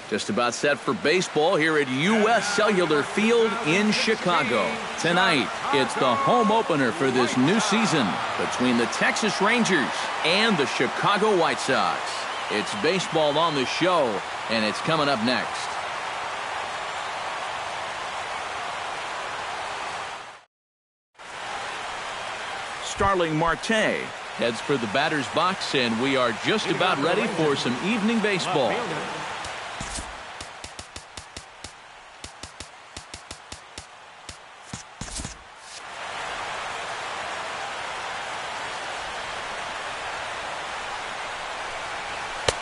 Just about set for baseball here at U.S. Cellular Field in Chicago. Tonight, it's the home opener for this new season between the Texas Rangers and the Chicago White Sox. It's baseball on the show, and it's coming up next. Starling Marte heads for the batter's box, and we are just about ready for some evening baseball.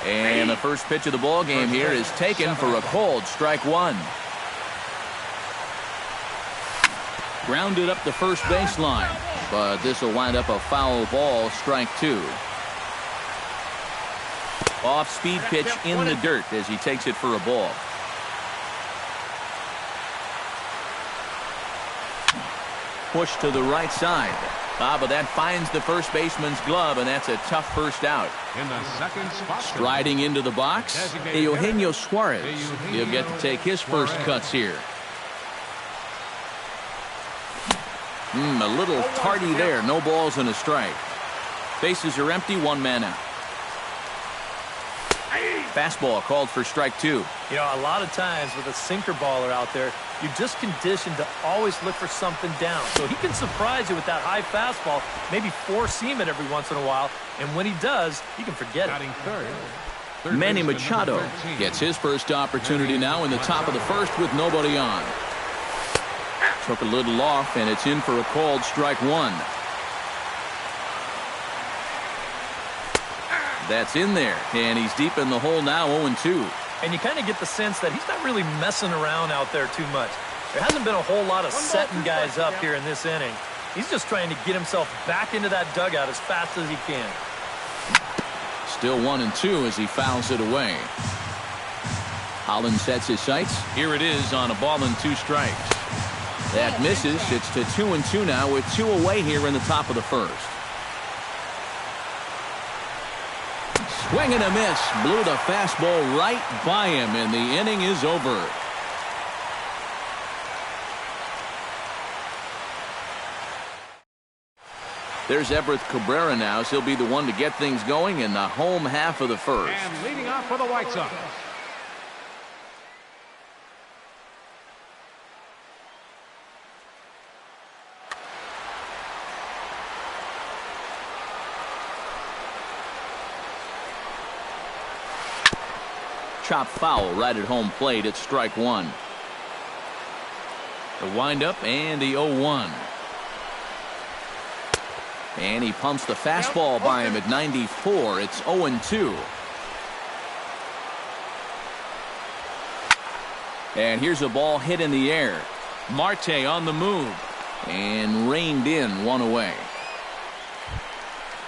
And the first pitch of the ball game here is taken for a cold strike one. Grounded up the first baseline, but this will wind up a foul ball, strike two. Off-speed pitch in the dirt as he takes it for a ball. Push to the right side. But that finds the first baseman's glove, and that's a tough first out. In the second spot, striding into the box, Eugenio Suarez. He'll get to take his first cuts here. A little tardy there. No balls and a strike. Bases are empty. One man out. Fastball called for strike two. You know, a lot of times with a sinker baller out there, you're just conditioned to always look for something down. So he can surprise you with that high fastball, maybe four-seam it every once in a while, and when he does, you can forget it. Manny Machado gets his first opportunity now in the top of the first with nobody on. Took a little off, and it's in for a called strike one. That's in there, and he's deep in the hole now, 0-2. And you kind of get the sense that he's not really messing around out there too much. There hasn't been a whole lot of setting guys up here in this inning. He's just trying to get himself back into that dugout as fast as he can. Still 1-2 as he fouls it away. Holland sets his sights. Here it is on a ball and two strikes. That misses. It's to 2-2 now with two away here in the top of the first. Swing and a miss. Blew the fastball right by him, and the inning is over. There's Everett Cabrera now. So he'll be the one to get things going in the home half of the first. And leading off for the White Sox. Chop foul right at home plate. It's strike one. The windup and the 0-1. And he pumps the fastball by him at 94. It's 0-2. And here's a ball hit in the air. Marte on the move and reined in, one away.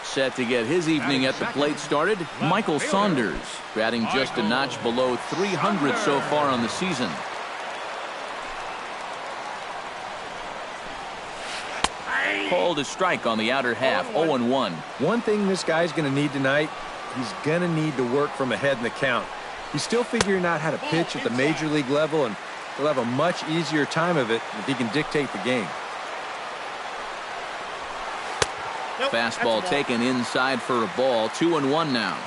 Set to get his evening at the plate started, Michael Saunders, batting just a notch below 300 so far on the season. Called a strike on the outer half, 0-1. One thing this guy's going to need tonight, he's going to need to work from ahead in the count. He's still figuring out how to pitch at the major league level, and he'll have a much easier time of it if he can dictate the game. Fastball taken inside for a ball, 2-1 now.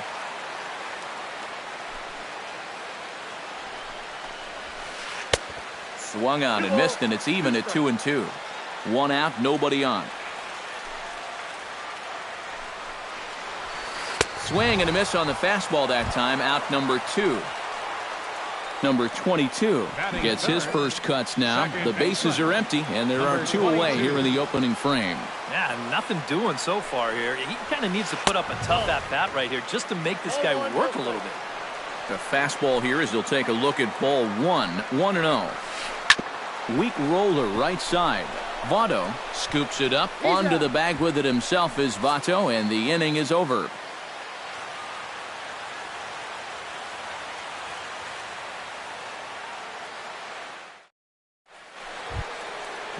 Swung on and missed, and it's even at 2-2. One out, nobody on. Swing and a miss on the fastball that time, out number 2. Number 22 gets his first cuts now. The bases are empty, and there are two away here in the opening frame. Yeah, nothing doing so far here. He kind of needs to put up a tough at-bat right here just to make this guy work a little bit. The fastball here as he'll take a look at ball 1-0. Weak roller right side. Votto scoops it up onto the bag with it himself is Votto, and the inning is over.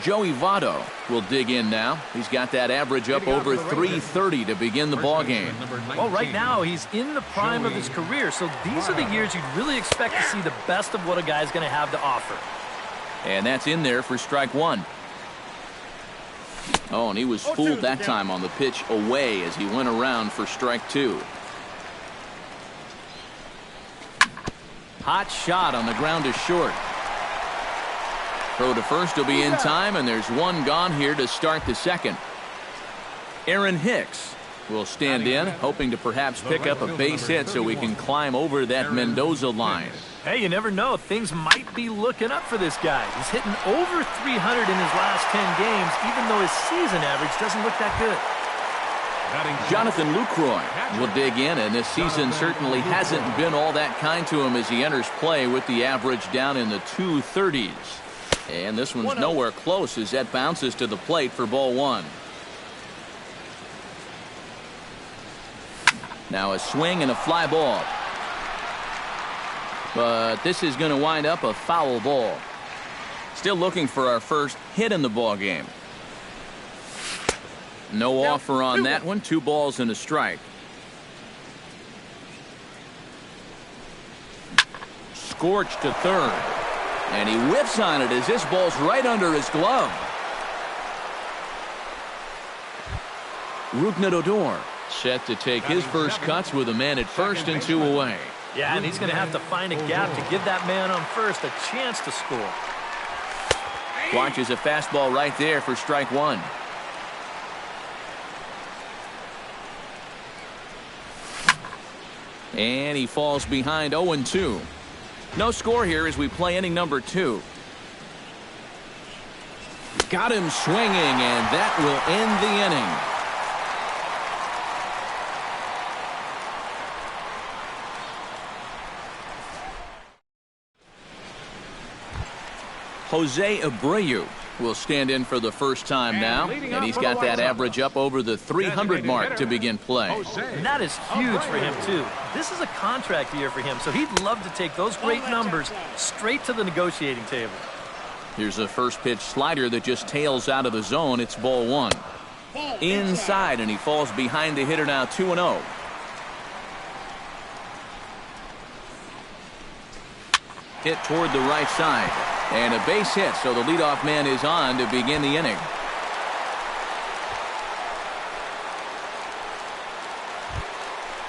Joey Votto will dig in now. He's got that average up over 330 to begin the ball game. Well, right now he's in the prime of his career, so these are the years you'd really expect to see the best of what a guy's going to have to offer. And that's in there for strike one. Oh, and he was fooled that time on the pitch away as he went around for strike two. Hot shot on the ground is short. Throw to first will be in time, and there's one gone here to start the second. Aaron Hicks will stand in, hoping to perhaps pick up a base hit so we can climb over that Mendoza line. Hey, you never know. Things might be looking up for this guy. He's hitting over 300 in his last 10 games, even though his season average doesn't look that good. Jonathan Lucroy will dig in, and this season certainly hasn't been all that kind to him as he enters play with the average down in the 230s. And this one's nowhere close as that bounces to the plate for ball one. Now a swing and a fly ball. But this is going to wind up a foul ball. Still looking for our first hit in the ball game. No offer on that one. 2 balls and a strike. Scorched to third. And he whiffs on it as this ball's right under his glove. Rougned Odor set to take his first cuts with a man at first and 2 away. Yeah, and he's going to have to find a gap to give that man on first a chance to score. Watches a fastball right there for strike one. And he falls behind 0-2. No score here as we play inning number 2. Got him swinging, and that will end the inning. Jose Abreu will stand in for the first time now, and he's got that average up over the 300 mark to begin play. And that is huge for him, too. This is a contract year for him, so he'd love to take those great numbers straight to the negotiating table. Here's a first pitch slider that just tails out of the zone. It's ball one. Inside, and he falls behind the hitter now 2-0. Hit toward the right side. And a base hit, so the leadoff man is on to begin the inning.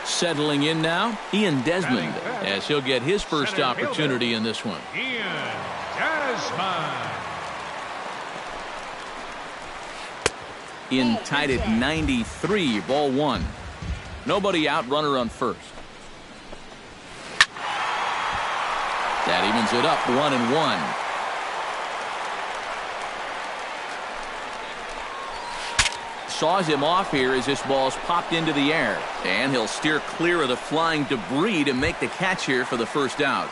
Settling in now, Ian Desmond, as he'll get his first opportunity in this one. Ian Desmond. In tied at 93, ball one. Nobody out, runner on first. That evens it up 1-1. Saws him off here as this ball's popped into the air, and he'll steer clear of the flying debris to make the catch here for the first out.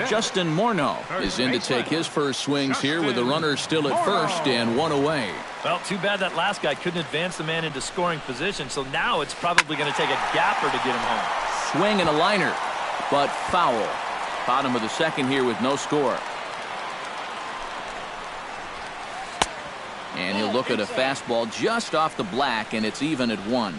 Justin Morneau is in to take his first swings here with the runner still at first and 1 away. Well, too bad that last guy couldn't advance the man into scoring position, so now it's probably going to take a gapper to get him home. Swing and a liner, but foul. Bottom of the second here with no score. And he'll look at a fastball just off the black, and it's even at 1.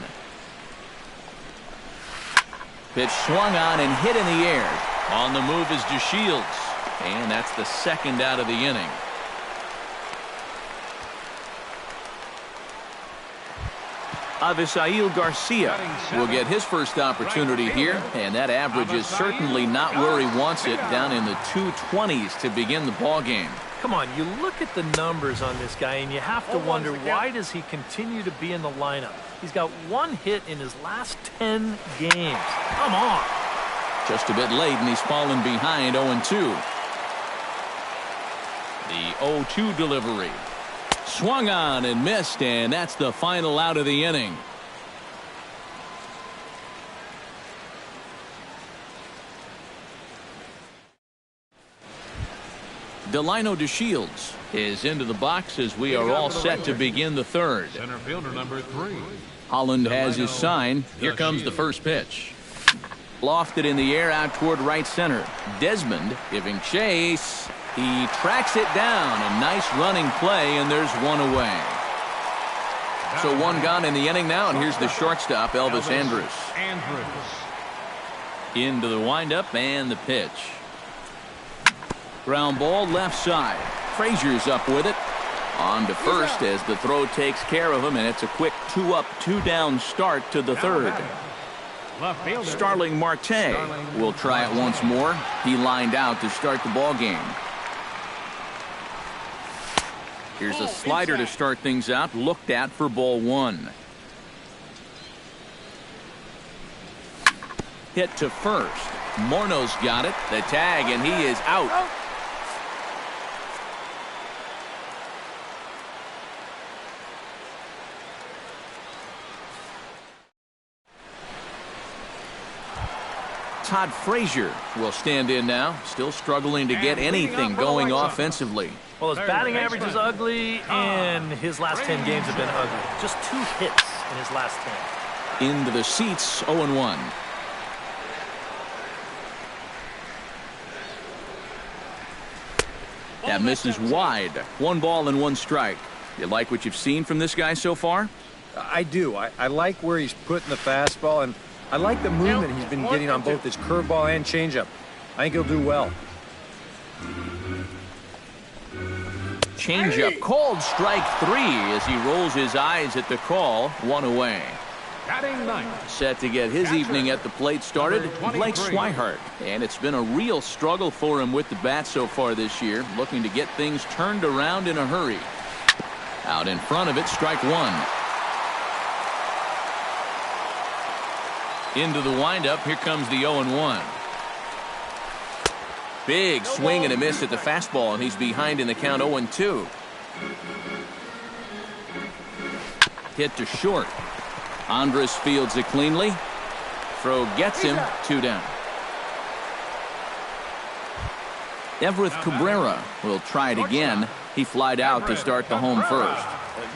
Pitch swung on and hit in the air. On the move is DeShields, and that's the second out of the inning. Avisail Garcia will get his first opportunity here, and that average is certainly not where he wants it, down in the 220s to begin the ball game. Come on, you look at the numbers on this guy, and you have to wonder, why does he continue to be in the lineup? He's got 1 hit in his last 10 games. Come on. Just a bit late, and he's fallen behind 0-2. The 0-2 delivery. Swung on and missed, and that's the final out of the inning. Delino DeShields is into the box as we are all set to begin the third. Center fielder number 3. Holland has his sign. Here comes the first pitch. Lofted in the air out toward right center. Desmond giving chase. He tracks it down. A nice running play, and there's one away. So one gone in the inning now, and here's the shortstop, Elvis Andrus. Into the windup and the pitch. Ground ball left side. Frazier's up with it. On to first as the throw takes care of him, and it's a quick 2-up, 2-down start to the third. Starling Marte will try it once more. He lined out to start the ball game. Here's a slider to start things out, looked at for ball one. Hit to first. Morno's got it. The tag, and he is out. Todd Frazier will stand in now, still struggling to get anything going offensively. Well, his batting average is ugly, and his last 10 games have been ugly. Just 2 hits in his last 10. Into the seats, 0-1. That misses wide. 1 ball and 1 strike. You like what you've seen from this guy so far? I do. I like where he's putting the fastball, and I like the movement he's been getting on both his curveball and changeup. I think he'll do well. Changeup called strike 3 as he rolls his eyes at the call. 1 away. Set to get his evening at the plate started, Blake Swihart. And it's been a real struggle for him with the bat so far this year, looking to get things turned around in a hurry. Out in front of it, strike 1. Into the windup, here comes the 0-1. Big swing and a miss at the fastball, and he's behind in the count 0-2. Hit to short. Andrus fields it cleanly. Throw gets him, 2 down. Everett Cabrera will try it again. He flied out to start the home first.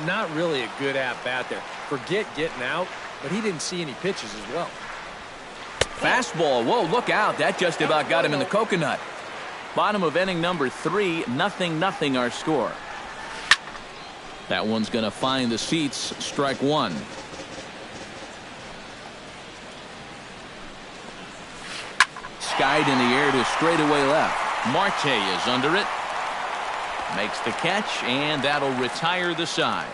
Not really a good at-bat there. Forget getting out, but he didn't see any pitches as well. Fastball. Whoa, look out. That just about got him in the coconut. Bottom of inning number 3, 0-0 our score. That one's going to find the seats. Strike 1. Skied in the air to straightaway left. Marte is under it. Makes the catch, and that'll retire the side.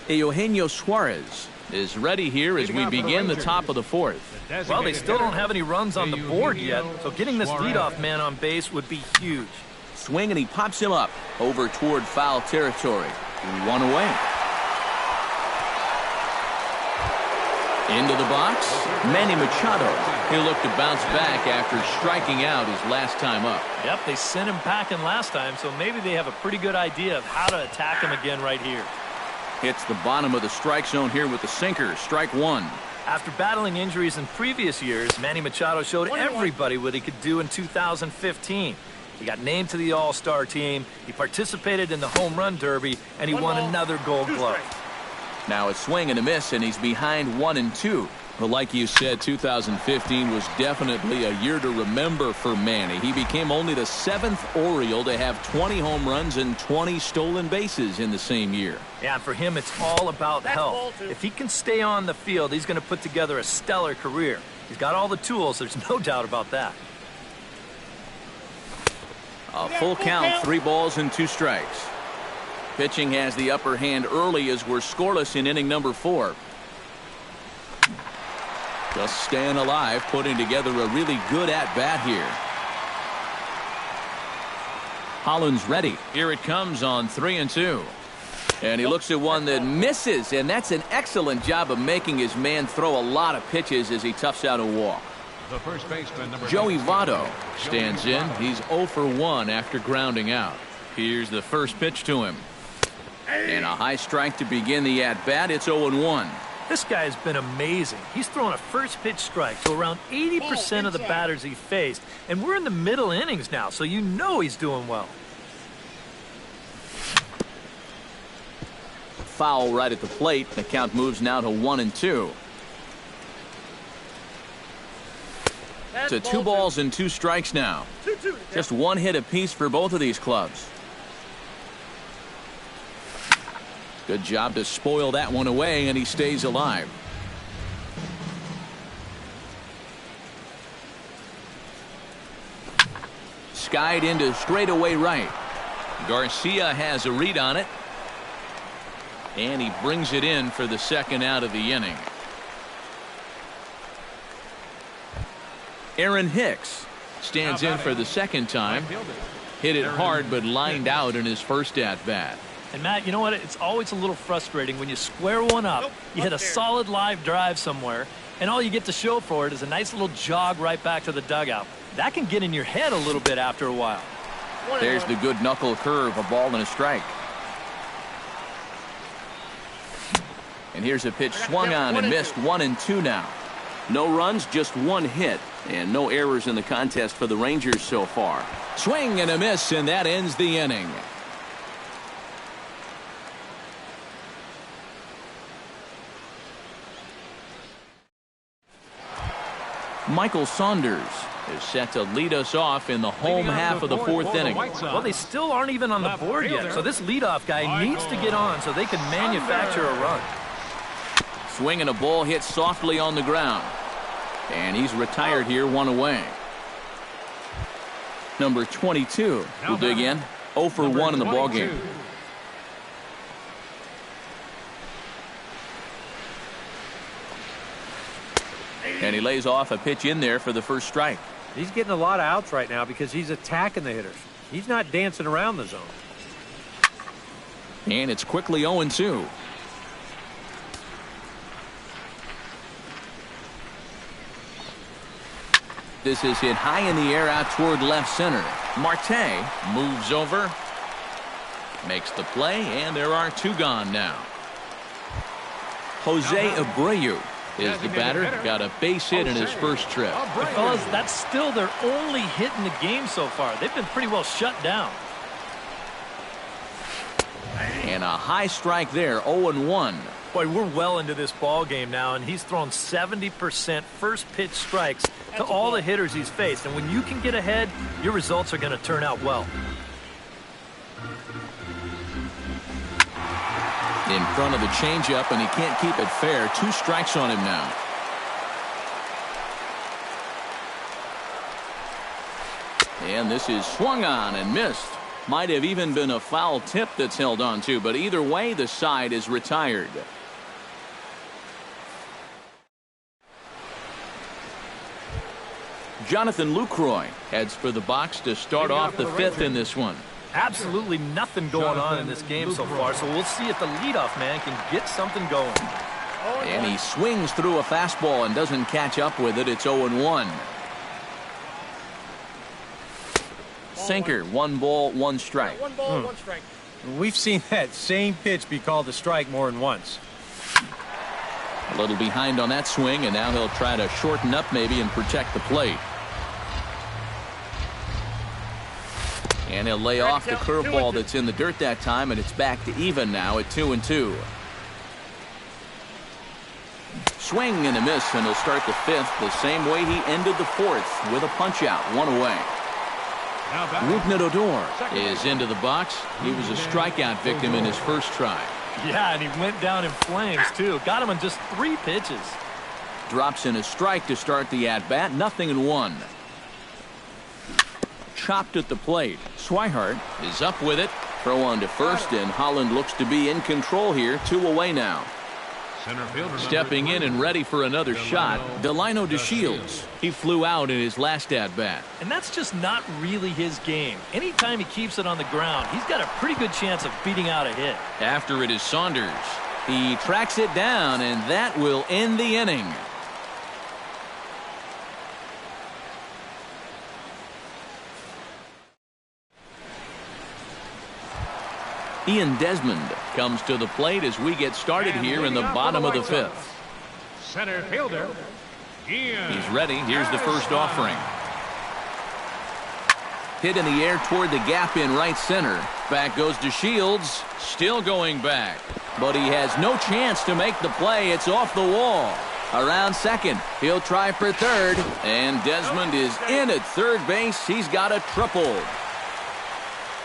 Eugenio Suarez is ready here as we begin the top of the 4th. Well, they still don't have any runs on the board yet, so getting this leadoff man on base would be huge. Swing, and he pops him up over toward foul territory. 1 away. Into the box, Manny Machado. He'll look to bounce back after striking out his last time up. Yep, they sent him packing last time, so maybe they have a pretty good idea of how to attack him again right here. Hits the bottom of the strike zone here with the sinker. Strike 1. After battling injuries in previous years, Manny Machado showed everybody what he could do in 2015. He got named to the All-Star team, he participated in the Home Run Derby, and he won another Gold Glove. Now a swing and a miss, and he's behind 1-2. But like you said, 2015 was definitely a year to remember for Manny. He became only the 7th Oriole to have 20 home runs and 20 stolen bases in the same year. Yeah, for him, it's all about health. If he can stay on the field, he's going to put together a stellar career. He's got all the tools, there's no doubt about that. A full count, 3 balls and 2 strikes. Pitching has the upper hand early as we're scoreless in inning number 4. Just staying alive, putting together a really good at-bat here. Holland's ready. Here it comes on 3-2. And he looks at one that misses, and that's an excellent job of making his man throw a lot of pitches as he toughs out a walk. The first baseman, Joey Votto stands in. He's 0 for 1 after grounding out. Here's the first pitch to him. And a high strike to begin the at-bat. It's 0-1. This guy has been amazing. He's thrown a first pitch strike to around 80% of the batters he faced. And we're in the middle innings now, so you know he's doing well. foul right at the plate. The count moves now to 1-2. To 2 balls and 2 strikes now. Just 1 hit apiece for both of these clubs. Good job to spoil that one away, and he stays alive. Skied into straightaway right. Garcia has a read on it. And he brings it in for the second out of the inning. Aaron Hicks stands in for the second time. Hit it hard, but lined out in his first at-bat. And Matt, you know what? It's always a little frustrating when you square one up, you hit a solid live drive somewhere, and all you get to show for it is a nice little jog right back to the dugout. That can get in your head a little bit after a while. There's the good knuckle curve, a ball and a strike. And here's a pitch swung on and missed. 1-2 now. No runs, just 1 hit, and no errors in the contest for the Rangers so far. Swing and a miss, and that ends the inning. Michael Saunders is set to lead us off in the home half of the 4th inning. Well, they still aren't even on the board yet, so this leadoff guy needs to get on so they can manufacture a run. Swing and a ball hit softly on the ground. And he's retired here, 1 away. Number 22 will dig in. 0 for 1 in the ballgame. And he lays off a pitch in there for the first strike. He's getting a lot of outs right now because he's attacking the hitters. He's not dancing around the zone. And it's quickly 0-2. This is hit high in the air out toward left center. Marte moves over, makes the play, and there are 2 gone now. Jose Abreu is the batter. Got a base hit in his first trip. But fellas, that's still their only hit in the game so far. They've been pretty well shut down. And a high strike there, 0-1. Boy, we're well into this ball game now, and he's thrown 70% first pitch strikes to all the hitters he's faced. And when you can get ahead, your results are going to turn out well. In front of the changeup, and he can't keep it fair. 2 strikes on him now. And this is swung on and missed. Might have even been a foul tip that's held on to, but either way, the side is retired. Jonathan Lucroy heads for the box to start off the 5th in this one. Absolutely nothing going on in this game so far, so we'll see if the leadoff man can get something going. And he swings through a fastball and doesn't catch up with it. It's 0-1. Sinker, 1 ball, 1 strike. 1 ball, 1 strike. We've seen that same pitch be called a strike more than once. A little behind on that swing, and now he'll try to shorten up maybe and protect the plate. And he'll lay off the curveball that's in the dirt that time, and it's back to even now at 2-2. Swing and a miss, and he'll start the 5th the same way he ended the 4th with a punch out, 1 away. Rougned Odor is into the box. He was a strikeout victim in his first try. Yeah, and he went down in flames, too. Got him on just 3 pitches. Drops in a strike to start the at-bat. 0-1. Chopped at the plate. Swihart is up with it. Throw on to first, and Holland looks to be in control here. 2 away now. Stepping in and ready for another shot, Delino DeShields. He flew out in his last at-bat. And that's just not really his game. Anytime he keeps it on the ground, he's got a pretty good chance of beating out a hit. After it is Saunders. He tracks it down, and that will end the inning. Ian Desmond comes to the plate as we get started here in the bottom of the 5th. Center fielder, Ian. He's ready. Here's the first offering. Hit in the air toward the gap in right center. Back goes to Shields. Still going back. But he has no chance to make the play. It's off the wall. Around second. He'll try for third. And Desmond is in at third base. He's got a triple.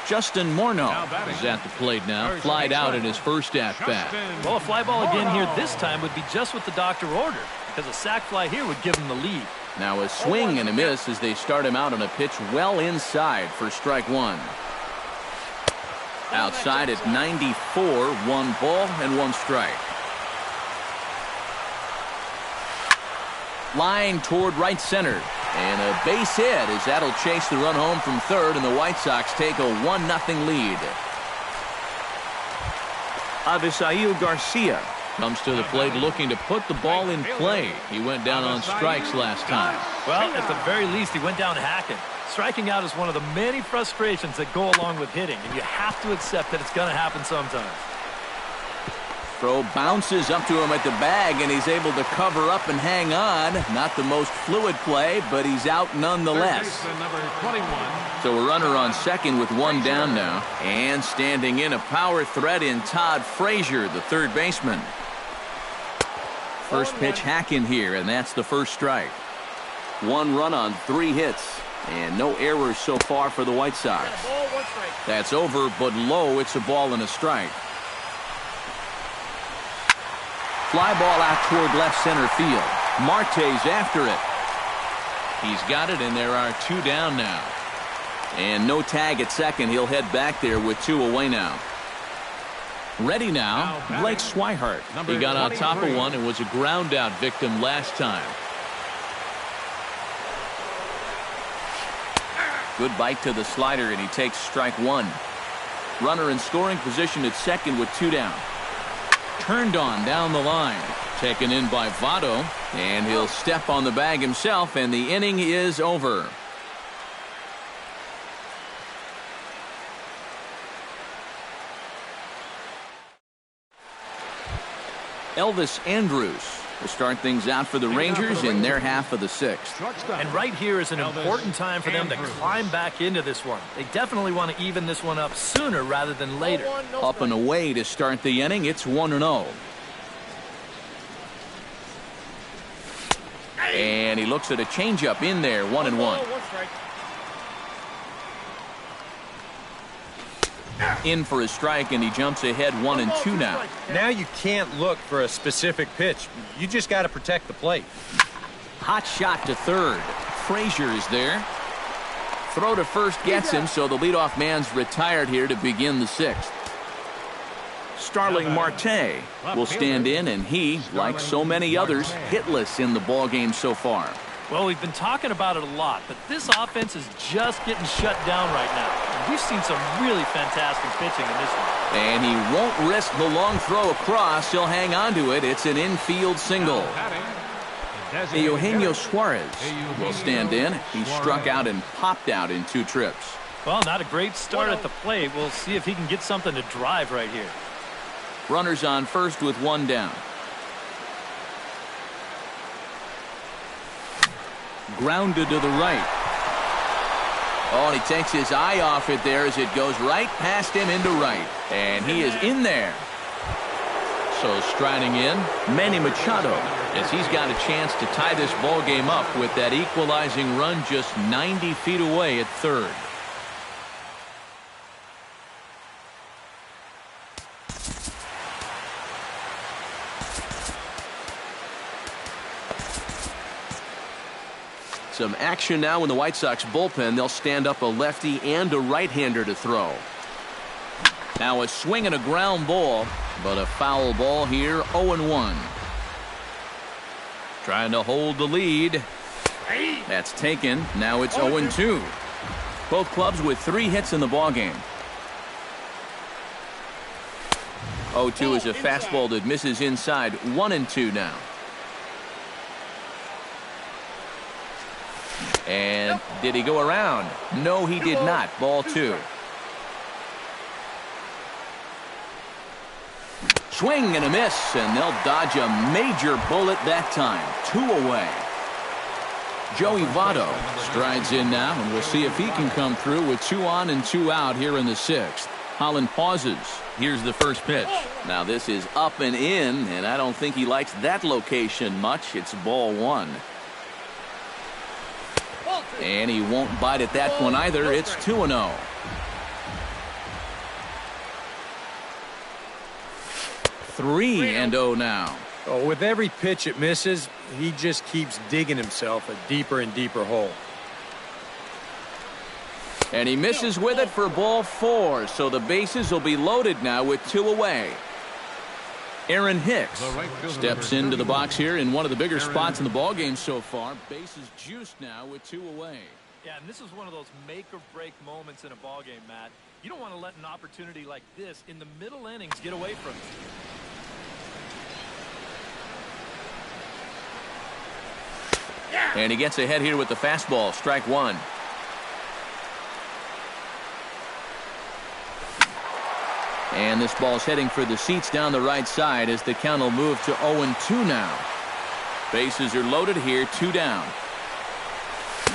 Justin Morneau is at the plate now. Flied out in his first at-bat. Well, a fly ball again here this time would be just what the doctor ordered, because a sac fly here would give him the lead. Now a swing and a miss as they start him out on a pitch well inside for strike one. Outside at 94, 1 ball and 1 strike. Line toward right center. And a base hit as that'll chase the run home from third, and the White Sox take a 1-0 lead. Avisail Garcia comes to the plate looking to put the ball in play. He went down on strikes last time. Well, at the very least, he went down hacking. Striking out is one of the many frustrations that go along with hitting, and you have to accept that it's going to happen sometimes. Throw bounces up to him at the bag, and he's able to cover up and hang on. Not the most fluid play, but he's out nonetheless. So a runner on second with 1 down now. And standing in, a power threat in Todd Frazier, the third baseman. First pitch hack in here, and that's the first strike. 1 run on 3 hits, and no errors so far for the White Sox. That's over, but low. It's a ball and a strike. Fly ball out toward left center field. Marte's after it. He's got it, and there are 2 down now. And no tag at second. He'll head back there with 2 away now. Ready now, Blake Swihart. He got on top of one and was a ground out victim last time. Good bite to the slider, and he takes strike 1. Runner in scoring position at second with 2 down. Turned on down the line. Taken in by Votto, and he'll step on the bag himself, and the inning is over. Elvis Andrus will start things out for the Rangers in their half of the 6th. And right here is an important time for them to climb back into this one. They definitely want to even this one up sooner rather than later. Up and away to start the inning. It's 1-0. And he looks at a changeup in there. 1-1. In for a strike, and he jumps ahead 1-2 now. Now you can't look for a specific pitch. You just got to protect the plate. Hot shot to third. Frazier is there. Throw to first gets him, so the leadoff man's retired here to begin the 6th. Starling Marte will stand in, and he, like so many others, hitless in the ballgame so far. Well, we've been talking about it a lot, but this offense is just getting shut down right now. We've seen some really fantastic pitching in this one. And he won't risk the long throw across. He'll hang on to it. It's an infield single. Eugenio Suarez will stand in. He struck out and popped out in 2 trips. Well, not a great start at the plate. We'll see if he can get something to drive right here. Runners on first with 1 down. Grounded to the right. Oh, and he takes his eye off it there as it goes right past him into right. And he is in there. So striding in, Manny Machado, as he's got a chance to tie this ball game up with that equalizing run just 90 feet away at third. Some action now in the White Sox bullpen. They'll stand up a lefty and a right-hander to throw. Now a swing and a ground ball, but a foul ball here, 0-1. Trying to hold the lead. That's taken. Now it's 0-2. Both clubs with 3 hits in the ballgame. 0-2 is a fastball that misses inside. 1-2 now. And did he go around? No, he did not. Ball 2. Swing and a miss, and they'll dodge a major bullet that time. 2 away. Joey Votto strides in now, and we'll see if he can come through with 2 on and 2 out here in the 6th. Holland pauses. Here's the first pitch. Now this is up and in, and I don't think he likes that location much. It's ball 1. And he won't bite at that one either. It's 2-0. Three and 0 now. Oh, with every pitch it misses, he just keeps digging himself a deeper and deeper hole. And he misses with it for ball 4, so the bases will be loaded now with 2 away. Aaron Hicks steps into the box here in one of the bigger spots in the ballgame so far. Bases juiced now with 2 away. Yeah, and this is one of those make-or-break moments in a ballgame, Matt. You don't want to let an opportunity like this in the middle innings get away from you. And he gets ahead here with the fastball. Strike 1. And this ball's heading for the seats down the right side as the count will move to 0-2 now. Bases are loaded here, 2 down.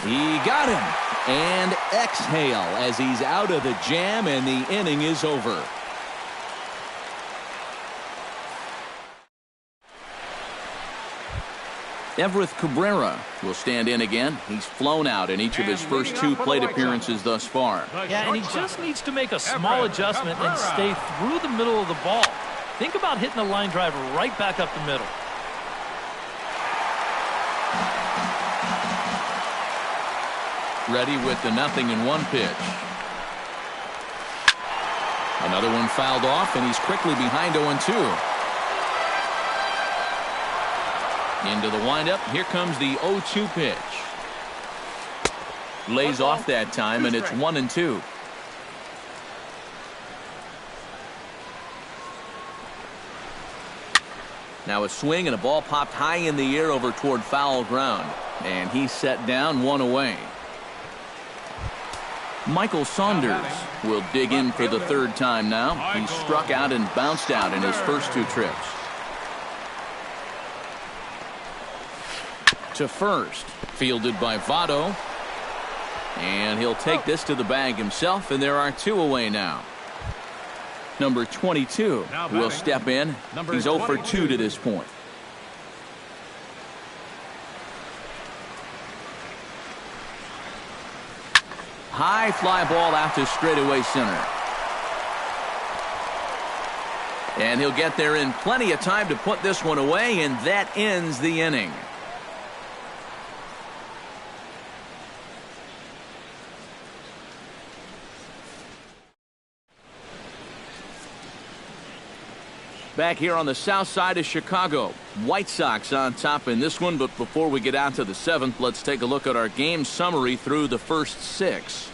He got him. And exhale as he's out of the jam, and the inning is over. Everett Cabrera will stand in again. He's flown out in each of his first 2 plate appearances thus far. Yeah, and he just needs to make a small adjustment and stay through the middle of the ball. Think about hitting a line driver right back up the middle. Ready with the 0-1 pitch. Another one fouled off, and he's quickly behind 0-2. Into the windup. Here comes the 0-2 pitch. Lays off that time, and it's 1-2. Now a swing, and a ball popped high in the air over toward foul ground. And he's set down, 1 away. Michael Saunders will dig in for the 3rd time now. He's struck out and bounced out in his first 2 trips. To first, fielded by Votto, and he'll take this to the bag himself, and there are 2 away now. Number 22 will step in. He's 0 for 2 to this point. High fly ball out to straightaway center, and he'll get there in plenty of time to put this one away, and that ends the inning. Back here on the south side of Chicago, White Sox on top in this one. But before we get out to the 7th, let's take a look at our game summary through the first 6.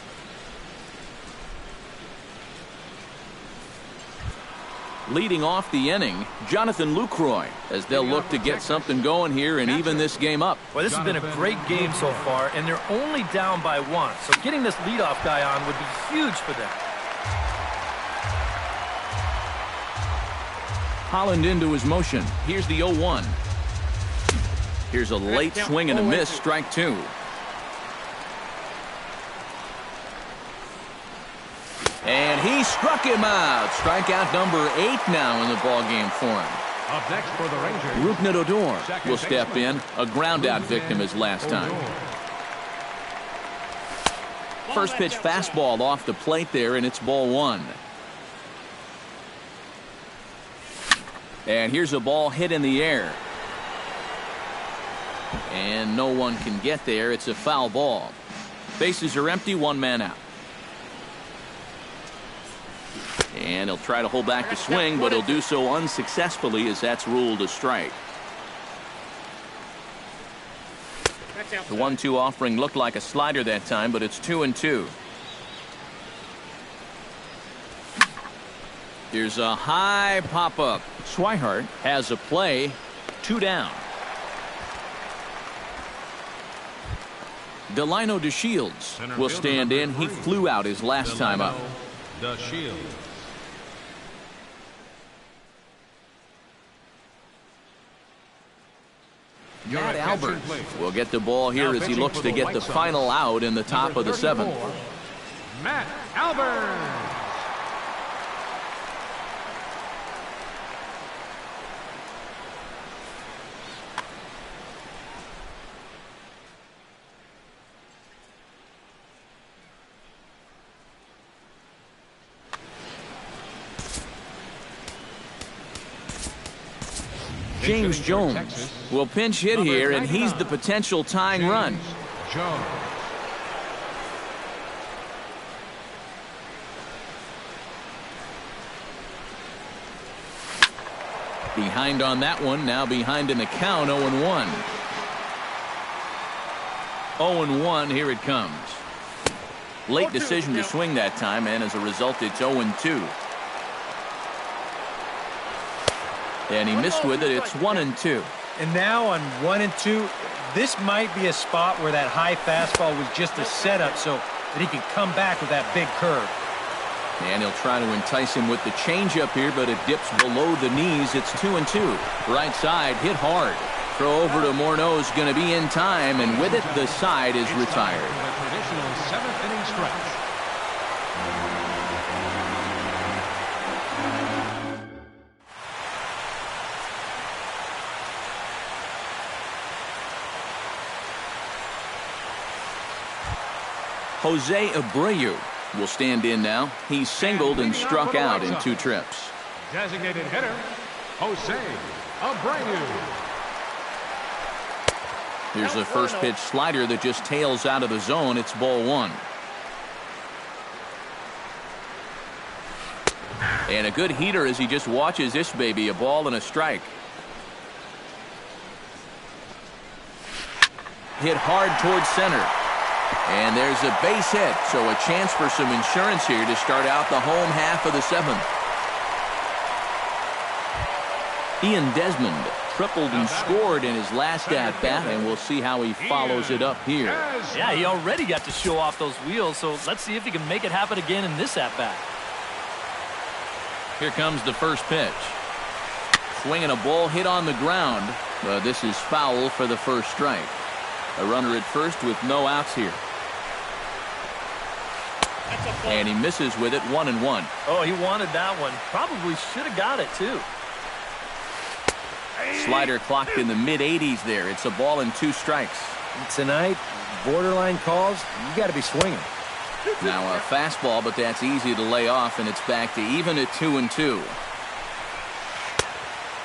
Leading off the inning, Jonathan Lucroy, as they'll look to get something going here and even this game up. Well, this has been a great game so far, and they're only down by 1. So getting this leadoff guy on would be huge for them. Holland into his motion. Here's the 0-1. Here's a late swing and a miss. Strike 2. And he struck him out. Strikeout number 8 now in the ballgame for him. Up next for the Rangers, Rougned Odor will step in. A ground-out victim as last time. First pitch fastball off the plate there, and it's ball 1. And here's a ball hit in the air. And no one can get there. It's a foul ball. Bases are empty, 1 man out. And he'll try to hold back the swing, but he'll do so unsuccessfully as that's ruled a strike. The 1-2 offering looked like a slider that time, but it's 2-2. Here's a high pop-up. Swihart has a play. 2 down. Delino DeShields will stand in. He flew out his last time up. DeShields. Matt Albert will get the ball here as he looks to get the final out in the top of the seventh. Matt Albert. James Jones will pinch hit here, and he's the potential tying run. Behind on that one, now behind in the count, 0-1. 0-1, here it comes. Late decision to swing that time, and as a result, it's 0-2. And he missed with it. It's 1-2. And now on 1-2, this might be a spot where that high fastball was just a setup so that he can come back with that big curve. And he'll try to entice him with the changeup here, but it dips below the knees. It's 2-2. Right side hit hard. Throw over to Morneau's going to be in time, and with it, the side is retired. The traditional seventh-inning stretch. Jose Abreu will stand in now. He's singled and struck out in 2 trips. Designated hitter, Jose Abreu. Here's a first pitch slider that just tails out of the zone. It's ball 1. And a good heater as he just watches this baby. A ball and a strike. Hit hard towards center. And there's a base hit, so a chance for some insurance here to start out the home half of the 7th. Ian Desmond tripled and scored in his last at-bat, and we'll see how he follows it up here. Yeah, he already got to show off those wheels, so let's see if he can make it happen again in this at-bat. Here comes the first pitch. Swinging a ball hit on the ground, but this is foul for the first strike. A runner at first with no outs here. And he misses with it, 1-1. Oh, he wanted that one. Probably should have got it, too. Slider clocked in the mid-80s there. It's a ball and 2 strikes. Tonight, borderline calls, you got to be swinging. Now a fastball, but that's easy to lay off, and it's back to even at 2-2.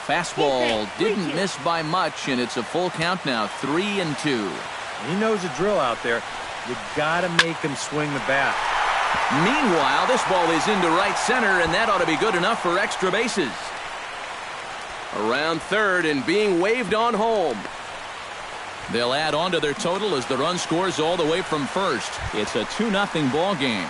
Fastball didn't miss by much, and it's a full count now, 3-2. He knows the drill out there. You got to make him swing the bat. Meanwhile, this ball is into right center, and that ought to be good enough for extra bases. Around third and being waved on home. They'll add on to their total as the run scores all the way from first. It's a 2-0 ball game.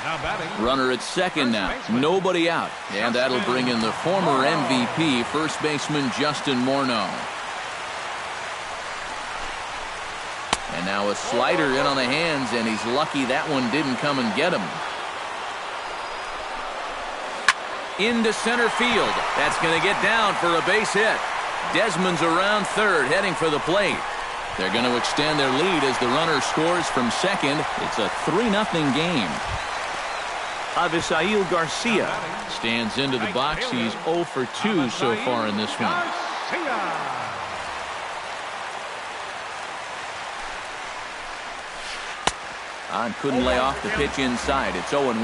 Now batting. Runner at second now. Nobody out. And that'll bring in the former MVP, first baseman Justin Morneau. And now a slider in on the hands, and he's lucky that one didn't come and get him. Into center field. That's going to get down for a base hit. Desmond's around third, heading for the plate. They're going to extend their lead as the runner scores from second. It's a 3-0 game. Avisail Garcia stands into the box. He's 0 for 2 so far in this one. Couldn't lay off the pitch inside. It's 0-1.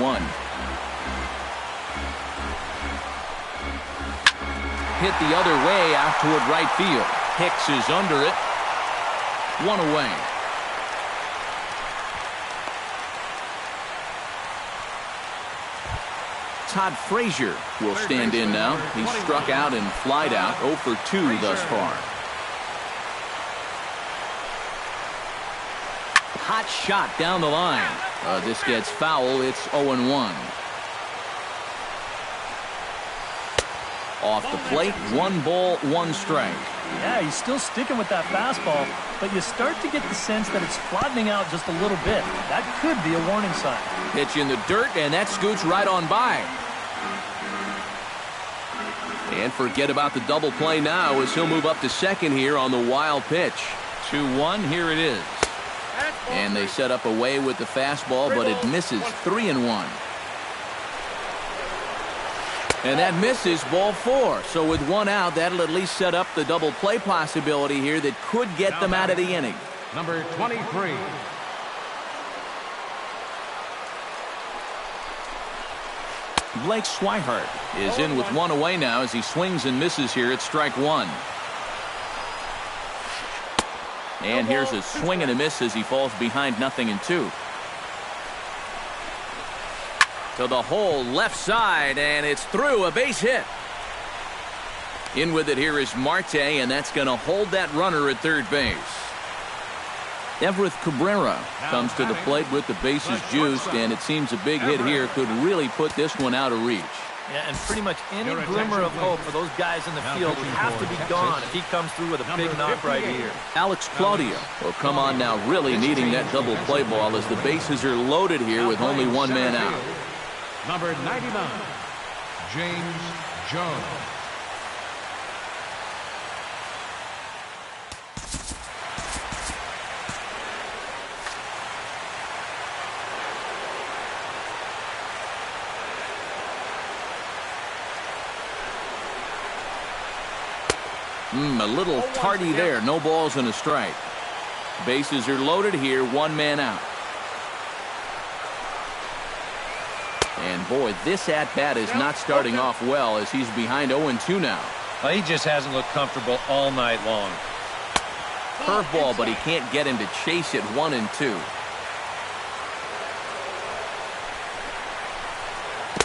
Hit the other way out toward right field. Hicks is under it. 1 away. Todd Frazier will stand in now. He's struck out and flied out, 0 for 2 thus far. Hot shot down the line. This gets foul. It's 0-1. Off the plate, 1 ball, 1 strike. Yeah, he's still sticking with that fastball, but you start to get the sense that it's flattening out just a little bit. That could be a warning sign. Pitch in the dirt, and that scoots right on by. And forget about the double play now as he'll move up to second here on the wild pitch. 2-1, here it is. And they set up away with the fastball, but it misses. 3-1. And that misses, ball 4. So with one out, that'll at least set up the double play possibility here that could get them out of the inning. Number 23. Blake Swihart is in with one away now as he swings and misses here at strike 1. And here's a swing and a miss as he falls behind 0-2. To the hole left side, and it's through, a base hit. In with it here is Marte, and that's going to hold that runner at third base. Everett Cabrera comes to the plate with the bases juiced, and it seems a big hit here could really put this one out of reach. Yeah, and pretty much any glimmer of hope for those guys in the field would have to be gone if he comes through with a big knock right here. Alex Claudio will come on now, really needing that double play ball as the bases are loaded here with only one man out. Number 99, James Jones. A little tardy there. No balls and a strike. Bases are loaded here. One man out. And boy, this at-bat is not starting off well as he's behind 0-2 now. Well, he just hasn't looked comfortable all night long. Curveball, but he can't get him to chase it. 1-2.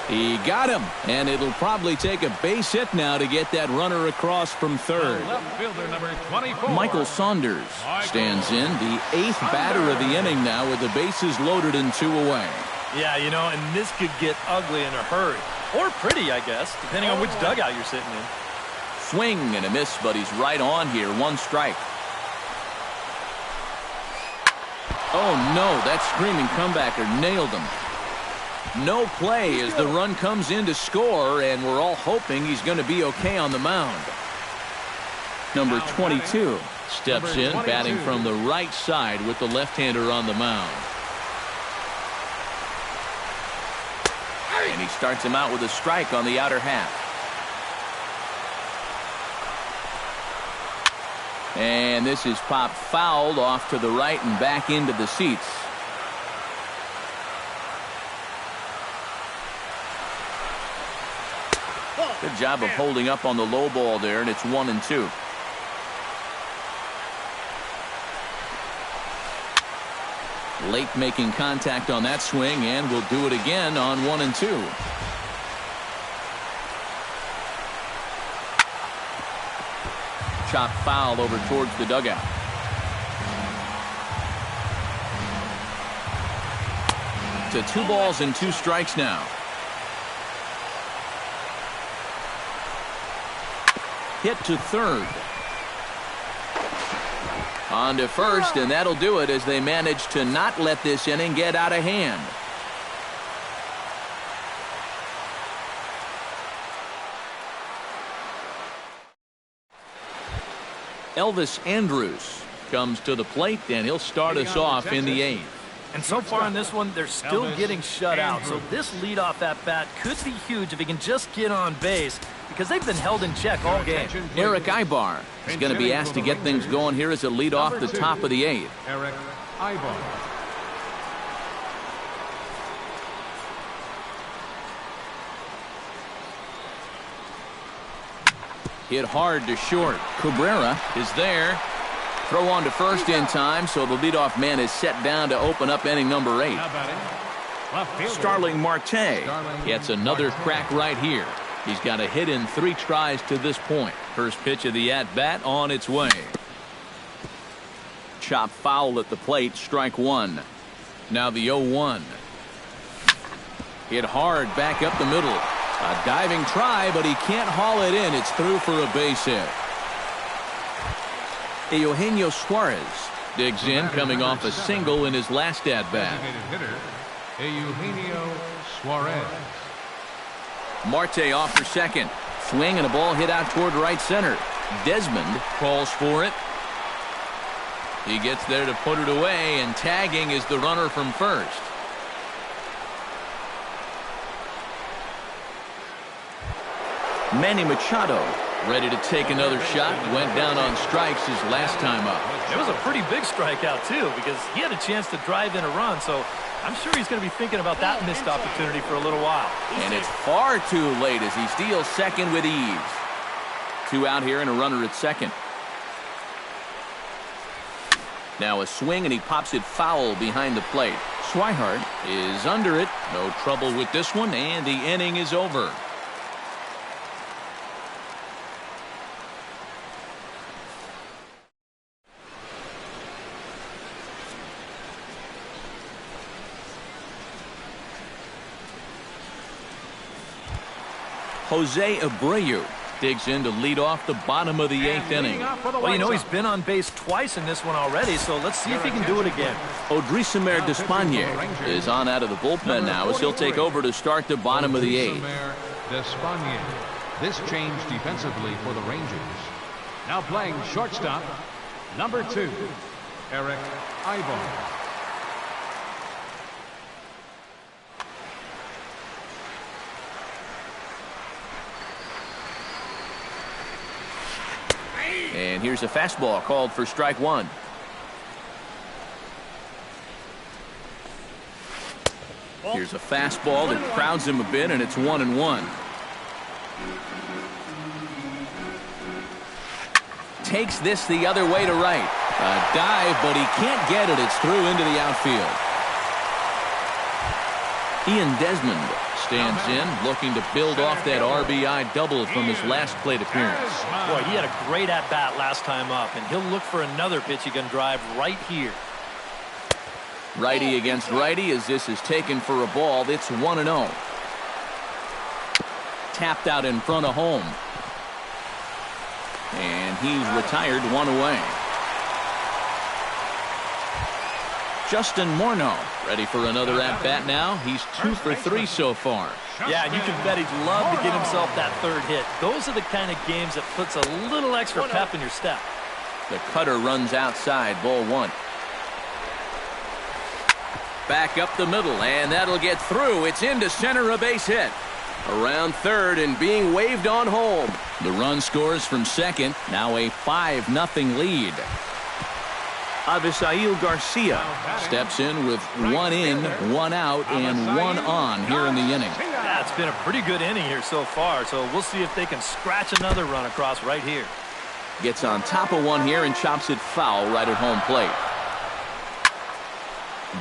He got him, and it'll probably take a base hit now to get that runner across from third. Left fielder number 24. Michael Saunders stands in, the 8th batter of the inning now with the bases loaded and 2 away. Yeah, you know, and this could get ugly in a hurry. Or pretty, I guess, depending on which dugout you're sitting in. Swing and a miss, but he's right on here. 1 strike. Oh, no, that screaming comebacker nailed him. No play as the run comes in to score, and we're all hoping he's going to be okay on the mound. Number 22 steps in, batting from the right side with the left-hander on the mound. And he starts him out with a strike on the outer half. And this is popped fouled off to the right and back into the seats. Good job of holding up on the low ball there, and it's 1-2. Late making contact on that swing, and will do it again on 1-2. Chop foul over towards the dugout. To 2 balls and 2 strikes now. Hit to third. On to first, and that'll do it as they manage to not let this inning get out of hand. Elvis Andrus comes to the plate, and he'll start us off in the 8th. And so far in this one, they're still getting shut out. So this leadoff at bat could be huge if he can just get on base, because they've been held in check all game. Eric Ibar is going to be asked to get things going here as a lead off the top of the 8th. Eric Ibar. Hit hard to short. Cabrera is there. Throw on to first in time, so the leadoff man is set down to open up inning number 8. Starling Marte gets another crack right here. He's got a hit in 3 tries to this point. First pitch of the at-bat on its way. Chop foul at the plate, strike 1. Now the 0-1. Hit hard back up the middle. A diving try, but he can't haul it in. It's through for a base hit. Eugenio Suarez digs in, coming off a single in his last at-bat. Eugenio Suarez. Marte off for second. Swing and a ball hit out toward right center. Desmond calls for it. He gets there to put it away, and tagging is the runner from first. Manny Machado ready to take another shot. Went down on strikes his last time up. It was a pretty big strikeout, too, because he had a chance to drive in a run, so I'm sure he's going to be thinking about that missed opportunity for a little while. And it's far too late as he steals second with ease. 2 out here and a runner at second. Now a swing, and he pops it foul behind the plate. Swihart is under it. No trouble with this one, and the inning is over. Jose Abreu digs in to lead off the bottom of the 8th inning. Well, you know, he's been on base twice in this one already, so let's see if he can do it again. Odrisamer Despaigne is on out of the bullpen now as he'll take over to start the bottom of the 8th. This change defensively for the Rangers. Now playing shortstop, number 2, Eric Ibar. And here's a fastball called for strike 1. Here's a fastball that crowds him a bit, and it's 1-1. Takes this the other way to right. A dive, but he can't get it. It's through into the outfield. Ian Desmond stands in, looking to build off that RBI double from his last plate appearance. Boy, he had a great at-bat last time up, and he'll look for another pitch he can drive right here. Righty against righty as this is taken for a ball. It's 1-0. Tapped out in front of home. And he's retired, 1 away. Justin Morneau ready for another at-bat now. He's 2 for 3 so far. Yeah, and you can bet he'd love to get himself that third hit. Those are the kind of games that puts a little extra pep in your step. The cutter runs outside, ball 1. Back up the middle, and that'll get through. It's into center, a base hit. Around third and being waved on home. The run scores from second. Now a 5-0 lead. Avisail Garcia steps in with 1 in, 1 out, and 1 on here in the inning. Yeah, it's been a pretty good inning here so far, so we'll see if they can scratch another run across right here. Gets on top of one here and chops it foul right at home plate.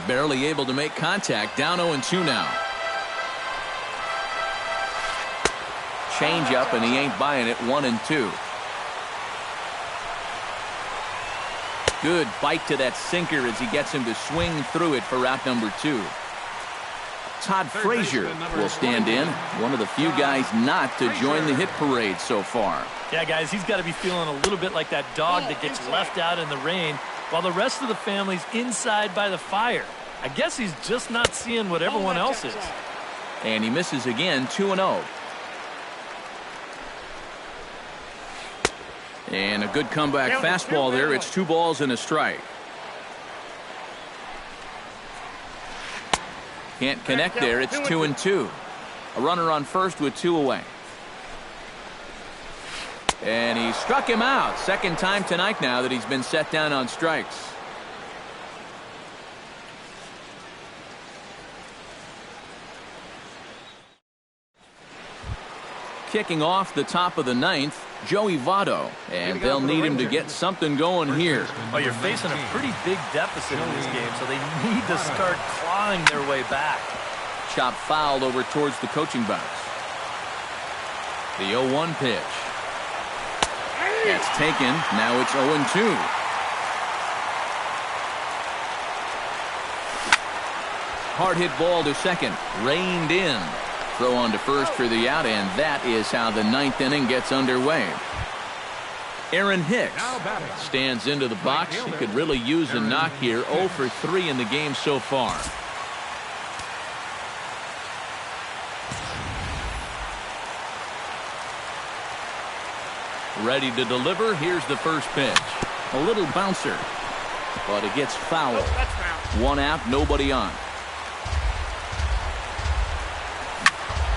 Barely able to make contact. Down 0-2 now. Change up, and he ain't buying it. 1-2. Good bite to that sinker as he gets him to swing through it for out number 2. Todd Frazier will stand in. One of the few guys not to join the hit parade so far. Yeah, guys, he's got to be feeling a little bit like that dog that gets left out in the rain while the rest of the family's inside by the fire. I guess he's just not seeing what everyone else is. And he misses again, 2-0. And a good comeback fastball there. It's 2 balls and a strike. Can't connect there. It's 2-2. A runner on first with 2 away. And he struck him out. Second time tonight now that he's been set down on strikes. Kicking off the top of the 9th, Joey Votto, and they'll need him to get something going here. Well, you're facing a pretty big deficit in this game, so they need to start clawing their way back. Chop fouled over towards the coaching box. The 0-1 pitch. That's taken. Now it's 0-2. Hard hit ball to second. Reined in. Throw on to first for the out, and that is how the 9th inning gets underway. Aaron Hicks stands into the box. He could really use a knock here. 0 for 3 in the game so far. Ready to deliver. Here's the first pitch. A little bouncer, but it gets fouled. One out, nobody on.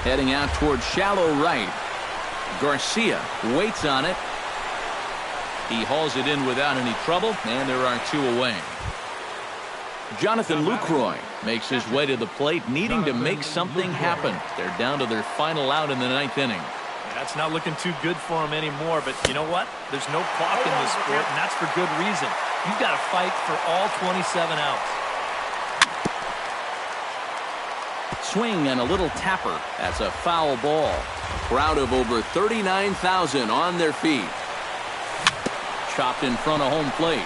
Heading out towards shallow right. Garcia waits on it. He hauls it in without any trouble, and there are two away. Jonathan Lucroy makes his way to the plate, needing to make something happen. They're down to their final out in the ninth inning. That's not looking too good for him anymore, but you know what? There's no clock in this sport, and that's for good reason. You've got to fight for all 27 outs. Swing and a little tapper. That's a foul ball. A crowd of over 39,000 on their feet. Chopped in front of home plate.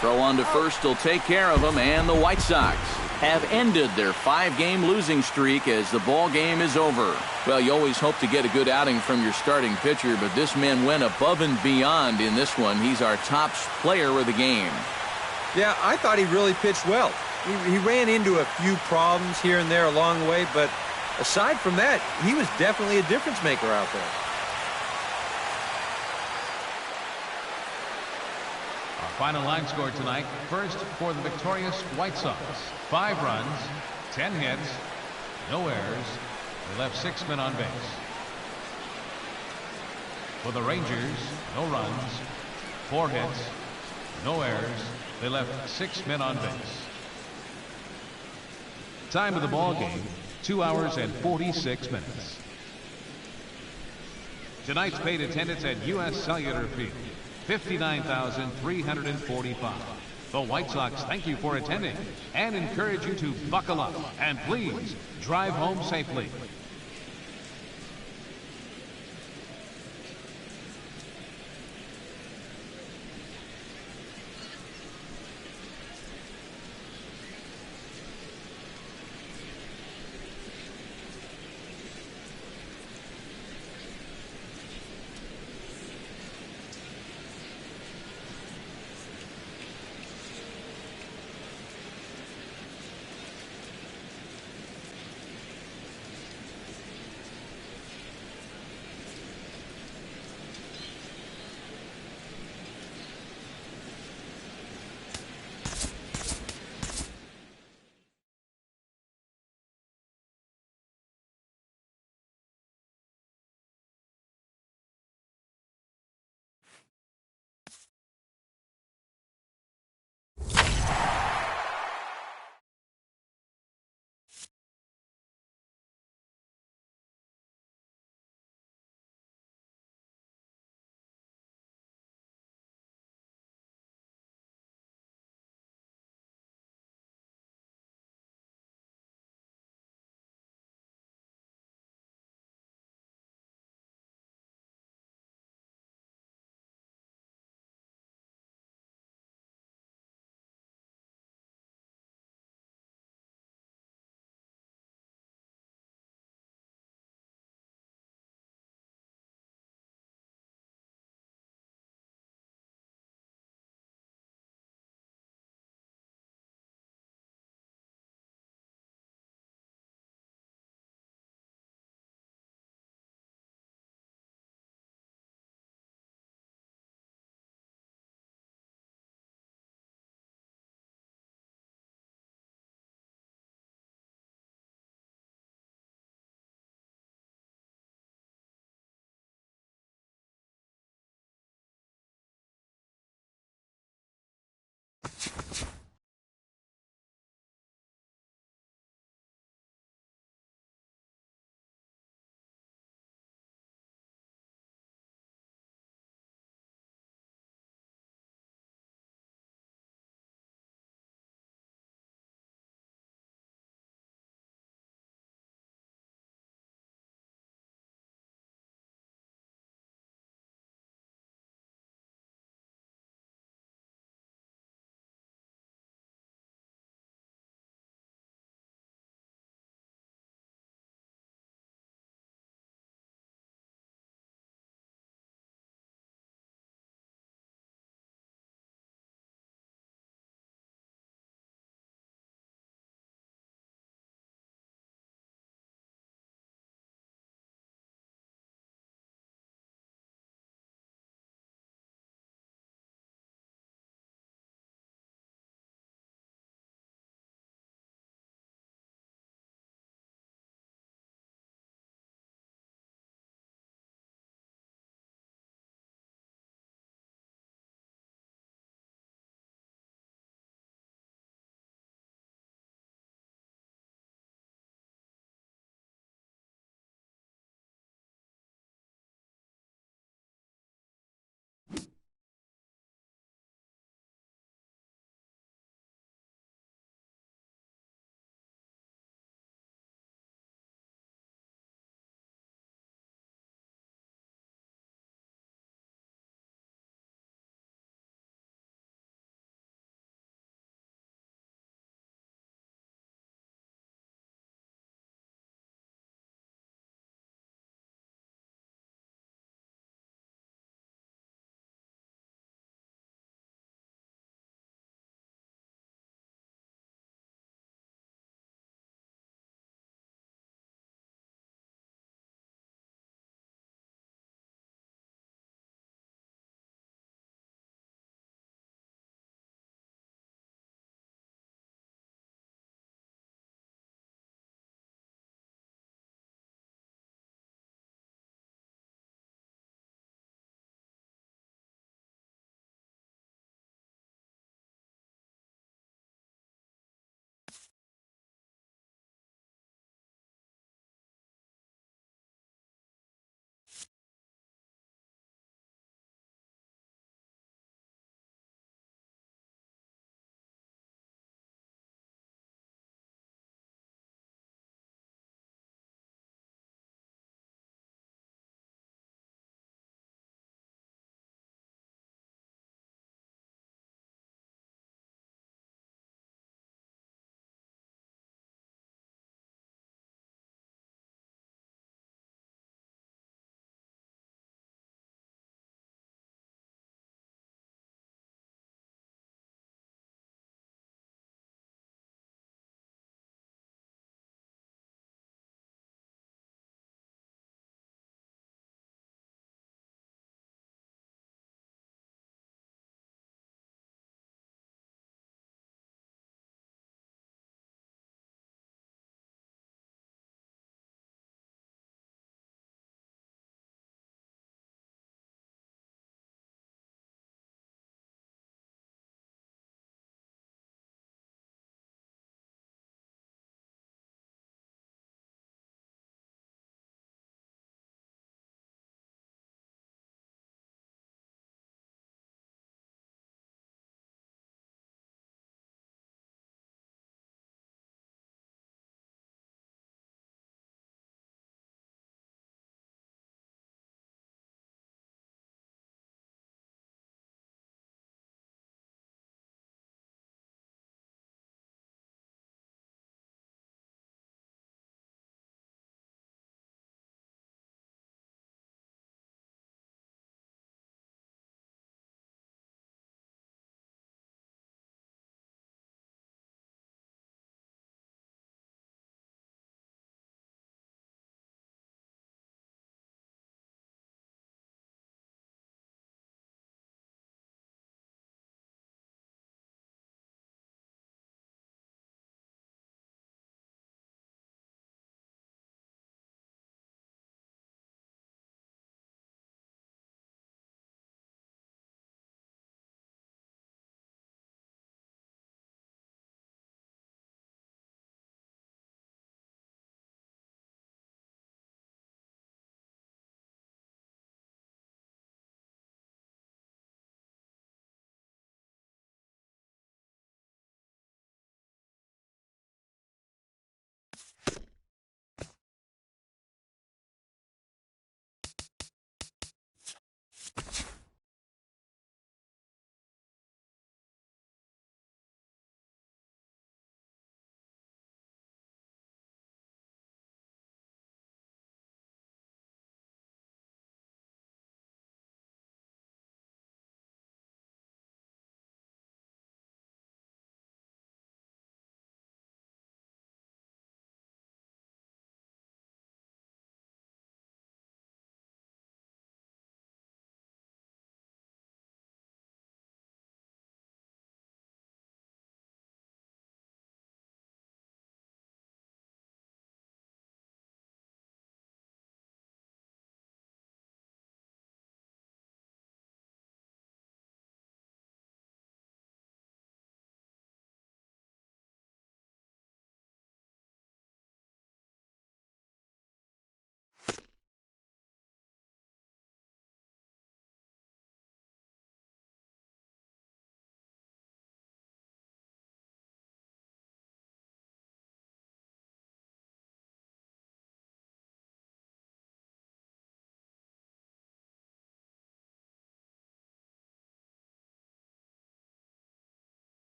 Throw on to first will take care of him, and the White Sox have ended their 5-game losing streak as the ball game is over. Well, you always hope to get a good outing from your starting pitcher, but this man went above and beyond in this one. He's our top player of the game. Yeah, I thought he really pitched well. He ran into a few problems here and there along the way, but aside from that, he was definitely a difference maker out there. Our final line score tonight. First for the victorious White Sox. 5 runs, 10 hits, no errors. They left 6 men on base. For the Rangers, no runs, 4 hits, no errors. They left 6 men on base. Time of the ball game, 2 hours and 46 minutes. Tonight's paid attendance at U.S. Cellular Field, 59,345. The White Sox thank you for attending and encourage you to buckle up and please drive home safely.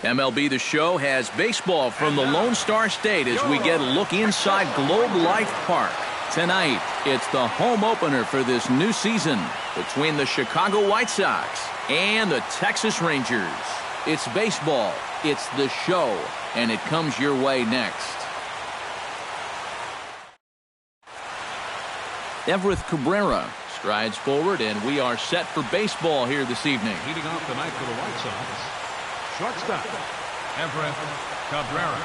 MLB The Show has baseball from the Lone Star State as we get a look inside Globe Life Park. Tonight, it's the home opener for this new season between the Chicago White Sox and the Texas Rangers. It's baseball, it's The Show, and it comes your way next. Everett Cabrera strides forward, and we are set for baseball here this evening. Leading off the night for the White Sox, shortstop, Everett Cabrera.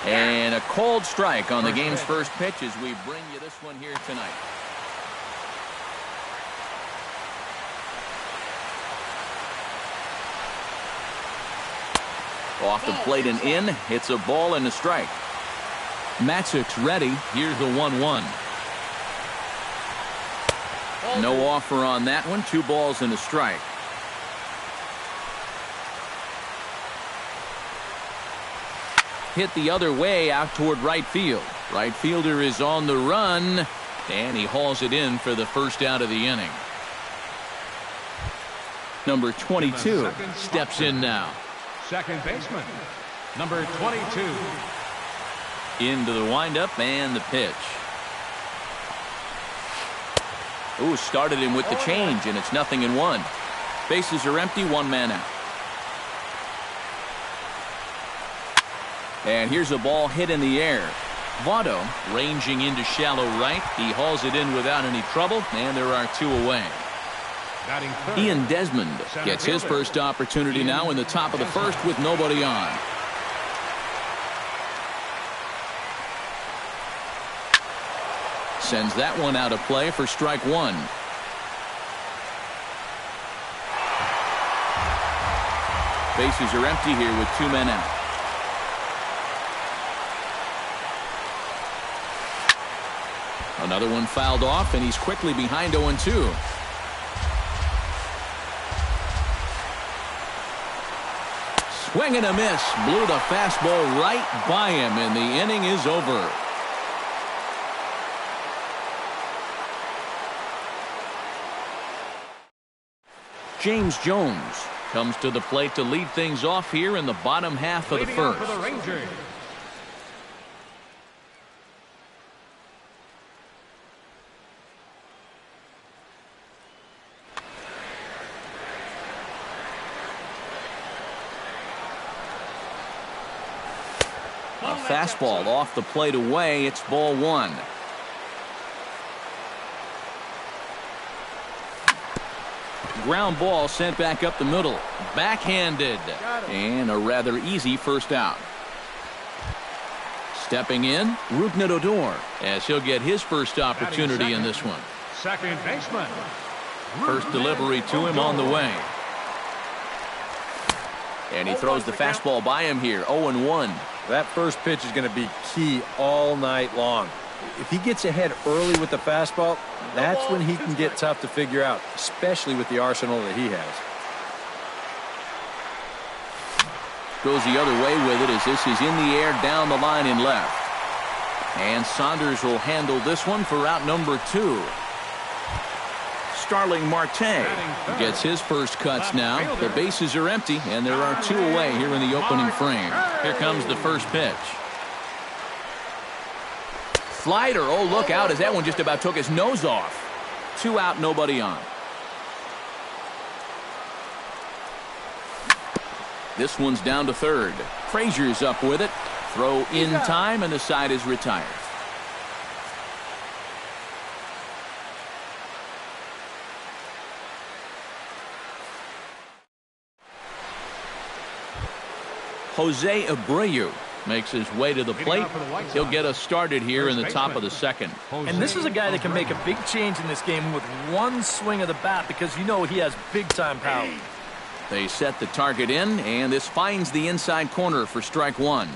And a cold strike on the game's first pitch as we bring you this one here tonight. Off the plate and in. It's a ball and a strike. Matzek's ready. Here's the 1-1. No offer on that one. 2 balls and a strike. Hit the other way out toward right field. Right fielder is on the run, and he hauls it in for the first out of the inning. Number 22 steps in now. Second baseman, number 22. Into the windup and the pitch. Ooh, started him with the change, and it's 0-1. Bases are empty, 1 man out. And here's a ball hit in the air. Votto ranging into shallow right. He hauls it in without any trouble, and there are 2 away. Ian Desmond gets his first opportunity now in the top of the first with nobody on. Sends that one out of play for strike 1. Bases are empty here with 2 men out. Another one fouled off, and he's quickly behind 0-2. Swing and a miss. Blew the fastball right by him, and the inning is over. James Jones comes to the plate to lead things off here in the bottom half of the first. For the Rangers. A fastball off the plate away. It's ball 1. Ground ball sent back up the middle. Backhanded. And a rather easy first out. Stepping in, Rougned Odor, as he'll get his first opportunity in this one. Second baseman. First delivery to him on the way. And he throws the fastball by him here. 0-1. That first pitch is going to be key all night long. If he gets ahead early with the fastball, that's when he can get tough to figure out, especially with the arsenal that he has. Goes the other way with it as this is in the air down the line in left. And Saunders will handle this one for out number 2. Starling Marte gets his first cuts now. The bases are empty, and there are 2 away here in the opening frame. Here comes the first pitch. Slider, oh, look out, as that one just about took his nose off. 2 out, nobody on. This one's down to third. Frazier's up with it. Throw in time, and the side is retired. Jose Abreu makes his way to the plate. He'll get us started here in the top of the second. And this is a guy that can make a big change in this game with one swing of the bat, because you know he has big-time power. They set the target in, and this finds the inside corner for strike 1.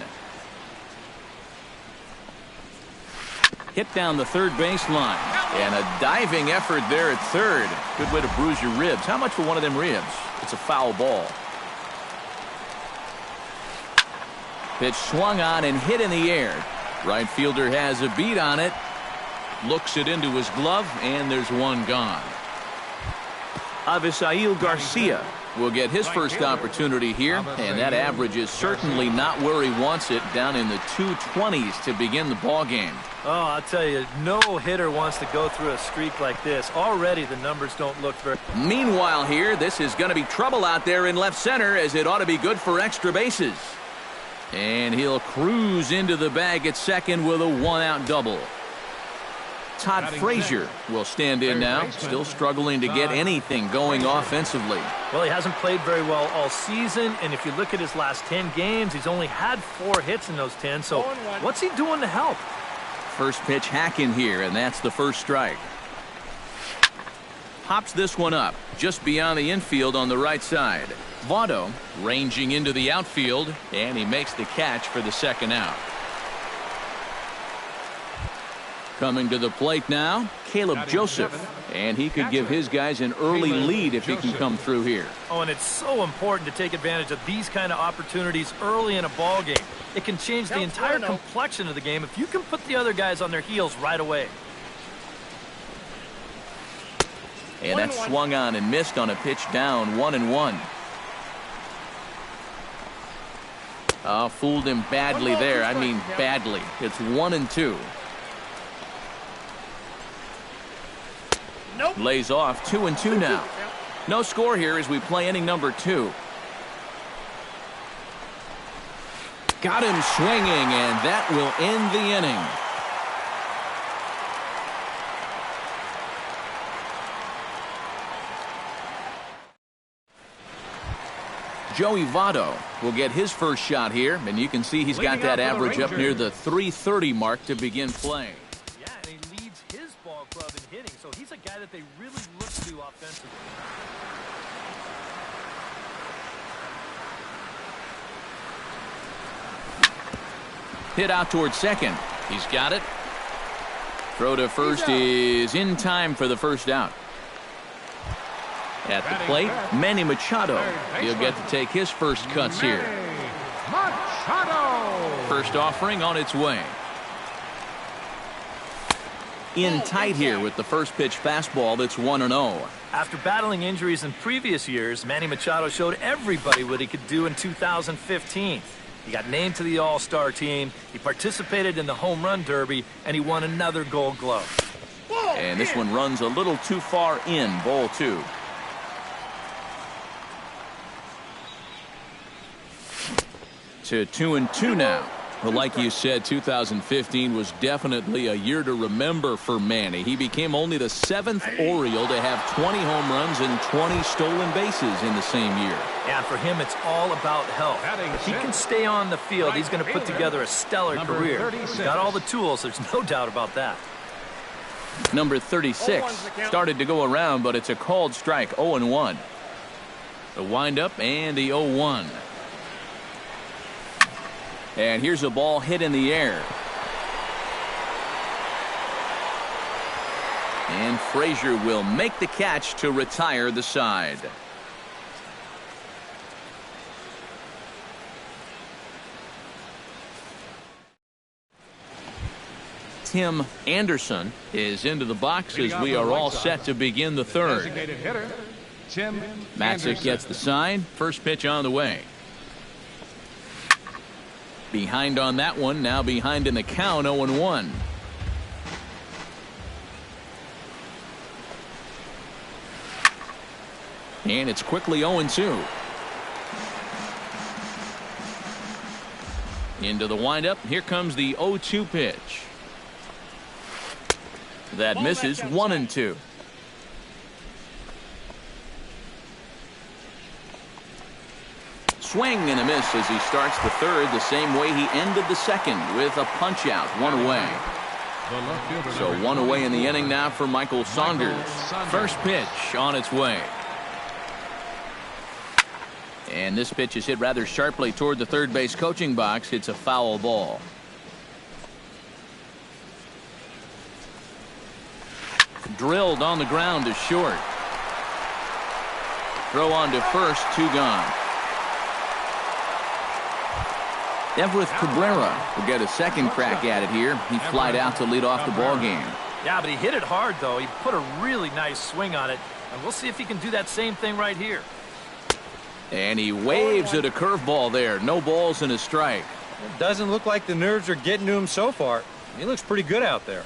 Hit down the third baseline, and a diving effort there at third. Good way to bruise your ribs. How much for one of them ribs? It's a foul ball. Pitch swung on and hit in the air. Right fielder has a beat on it. Looks it into his glove, and there's one gone. Avisail Garcia will get his first opportunity here, and that average is certainly not where he wants it, down in the 220s to begin the ball game. Oh, I'll tell you, no hitter wants to go through a streak like this. Already the numbers don't look very... Meanwhile here, this is going to be trouble out there in left center, as it ought to be good for extra bases. And he'll cruise into the bag at second with a 1-out double. Todd Frazier will stand in now, still struggling to get anything going offensively. Well, he hasn't played very well all season, and if you look at his last 10 games, he's only had 4 hits in those 10, so what's he doing to help? First pitch hack in here, and that's the first strike. Pops this one up just beyond the infield on the right side. Votto ranging into the outfield, and he makes the catch for the second out. Coming to the plate now, Caleb Joseph, and he could give his guys an early lead if he can come through here. Oh, and it's so important to take advantage of these kind of opportunities early in a ball game. It can change the entire complexion of the game if you can put the other guys on their heels right away. And that swung on and missed on a pitch down, 1-1. Fooled him badly there. I mean badly. It's 1-2. Nope. Lays off 2-2 now. No score here as we play inning number 2. Got him swinging, and that will end the inning. Joey Votto will get his first shot here, and you can see he's got that average up near the 330 mark to begin playing. Yeah, and he leads his ball club in hitting, so he's a guy that they really look to offensively. Hit out towards second. He's got it. Throw to first is in time for the first out. At the plate, Manny Machado. He'll get to take his first cuts here. First offering on its way. In tight here with the first pitch fastball that's 1-0. After battling injuries in previous years, Manny Machado showed everybody what he could do in 2015. He got named to the All-Star team, he participated in the Home Run Derby, and he won another Gold Glove. And this one runs a little too far in, ball 2. To 2-2 now. Well, like you said, 2015 was definitely a year to remember for Manny. He became only the 7th Oriole to have 20 home runs and 20 stolen bases in the same year. Yeah, for him, it's all about health. If he can stay on the field, he's going to put together a stellar career. He's got all the tools. There's no doubt about that. Number 36 started to go around, but it's a called strike, 0-1. The windup and the 0-1. And here's a ball hit in the air. And Frazier will make the catch to retire the side. Tim Anderson is into the box as we are all set to begin the third. Designated hitter, Tim Matzik Anderson. gets the sign. First pitch on the way. Behind on that one. Now behind in the count, 0-1. And it's quickly 0-2. Into the windup. Here comes the 0-2 pitch. That misses. 1-2. Swing and a miss as he starts the third the same way he ended the second with a punch out. One away. So one away in the inning now for Michael Saunders. First pitch on its way. And this pitch is hit rather sharply toward the third base coaching box. It's a foul ball. Drilled on the ground to short. Throw on to first, 2 gone. Everett Cabrera will get a second crack at it here. He flied out to lead off the ball game. Yeah, but he hit it hard, though. He put a really nice swing on it, and we'll see if he can do that same thing right here. And he waves at a curveball there. No balls and a strike. It doesn't look like the nerves are getting to him so far. He looks pretty good out there.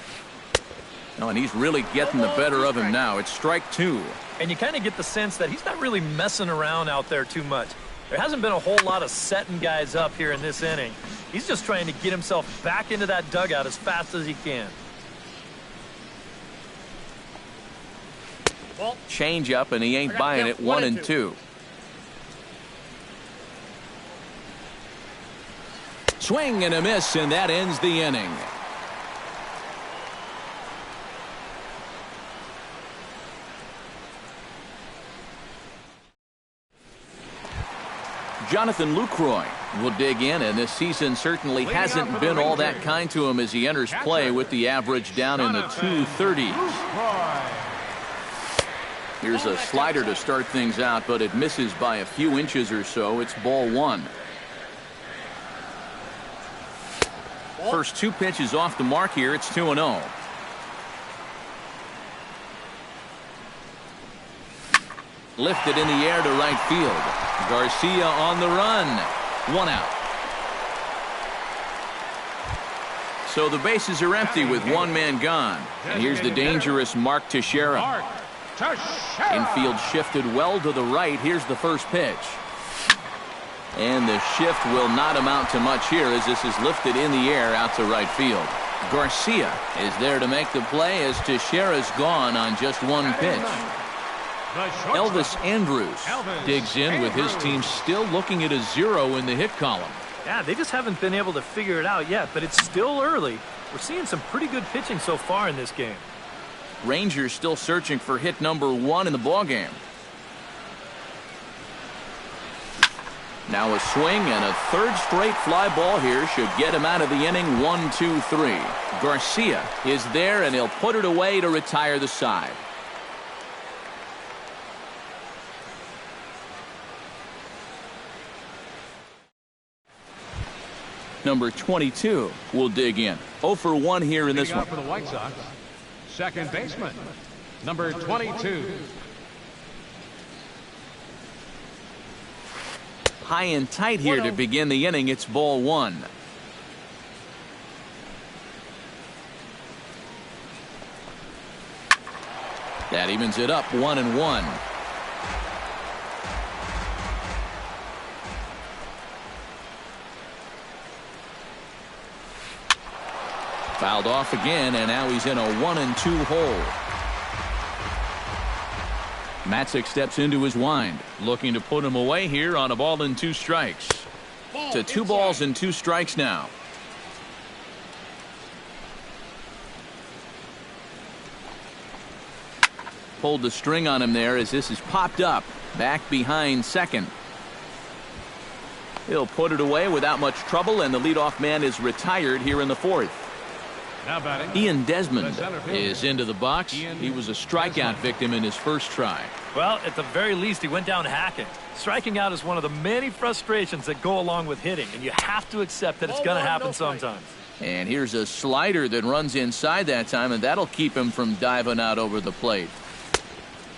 Oh, and he's really getting the better of him now. It's strike 2. And you kind of get the sense that he's not really messing around out there too much. There hasn't been a whole lot of setting guys up here in this inning. He's just trying to get himself back into that dugout as fast as he can. Change up, and he ain't buying it. 1-2. Swing and a miss, and that ends the inning. Jonathan Lucroy will dig in, and this season certainly hasn't been all that kind to him as he enters play with the average down in the 230s. Here's a slider to start things out, but it misses by a few inches or so. It's ball 1. First 2 pitches off the mark here. It's 2-0. Lifted in the air to right field. Garcia on the run. 1 out. So the bases are empty with 1 man gone. And here's the dangerous Mark Teixeira. Infield shifted well to the right. Here's the first pitch. And the shift will not amount to much here as this is lifted in the air out to right field. Garcia is there to make the play as Teixeira's gone on just 1 pitch. Elvis Andrus digs in with his team still looking at a 0 in the hit column. Yeah, they just haven't been able to figure it out yet, but it's still early. We're seeing some pretty good pitching so far in this game. Rangers still searching for hit number 1 in the ballgame. Now a swing and a 3rd straight fly ball here should get him out of the inning. 1-2-3. Garcia is there, and he'll put it away to retire the side. Number 22 will dig in. 0 for 1 here in this one. For the White Sox, second baseman, number 22. High and tight here to begin the inning. It's ball 1. That evens it up. 1-1. Fouled off again, and now he's in a 1-2 hole. Matzik steps into his wind, looking to put him away here on a ball and 2 strikes. To 2 balls and 2 strikes now. Pulled the string on him there as this is popped up. Back behind second. He'll put it away without much trouble, and the leadoff man is retired here in the 4th. Now batting, Ian Desmond is into the box. He was a strikeout victim in his first try. Well, at the very least, he went down hacking. Striking out is one of the many frustrations that go along with hitting, and you have to accept that it's going to happen sometimes. And here's a slider that runs inside that time, and that'll keep him from diving out over the plate.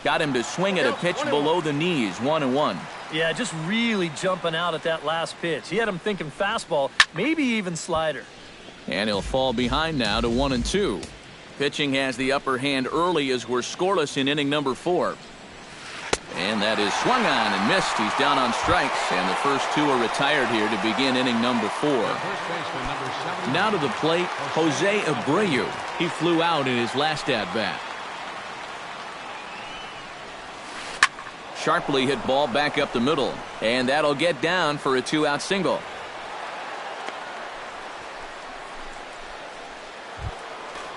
Got him to swing at a pitch below the knees, 1-1. Yeah, just really jumping out at that last pitch. He had him thinking fastball, maybe even slider. And he'll fall behind now to 1-2. Pitching has the upper hand early as we're scoreless in inning number 4. And that is swung on and missed. He's down on strikes, and the first 2 are retired here to begin inning number 4. Now to the plate, Jose Abreu. He flew out in his last at-bat. Sharply hit ball back up the middle, and that'll get down for a 2-out single.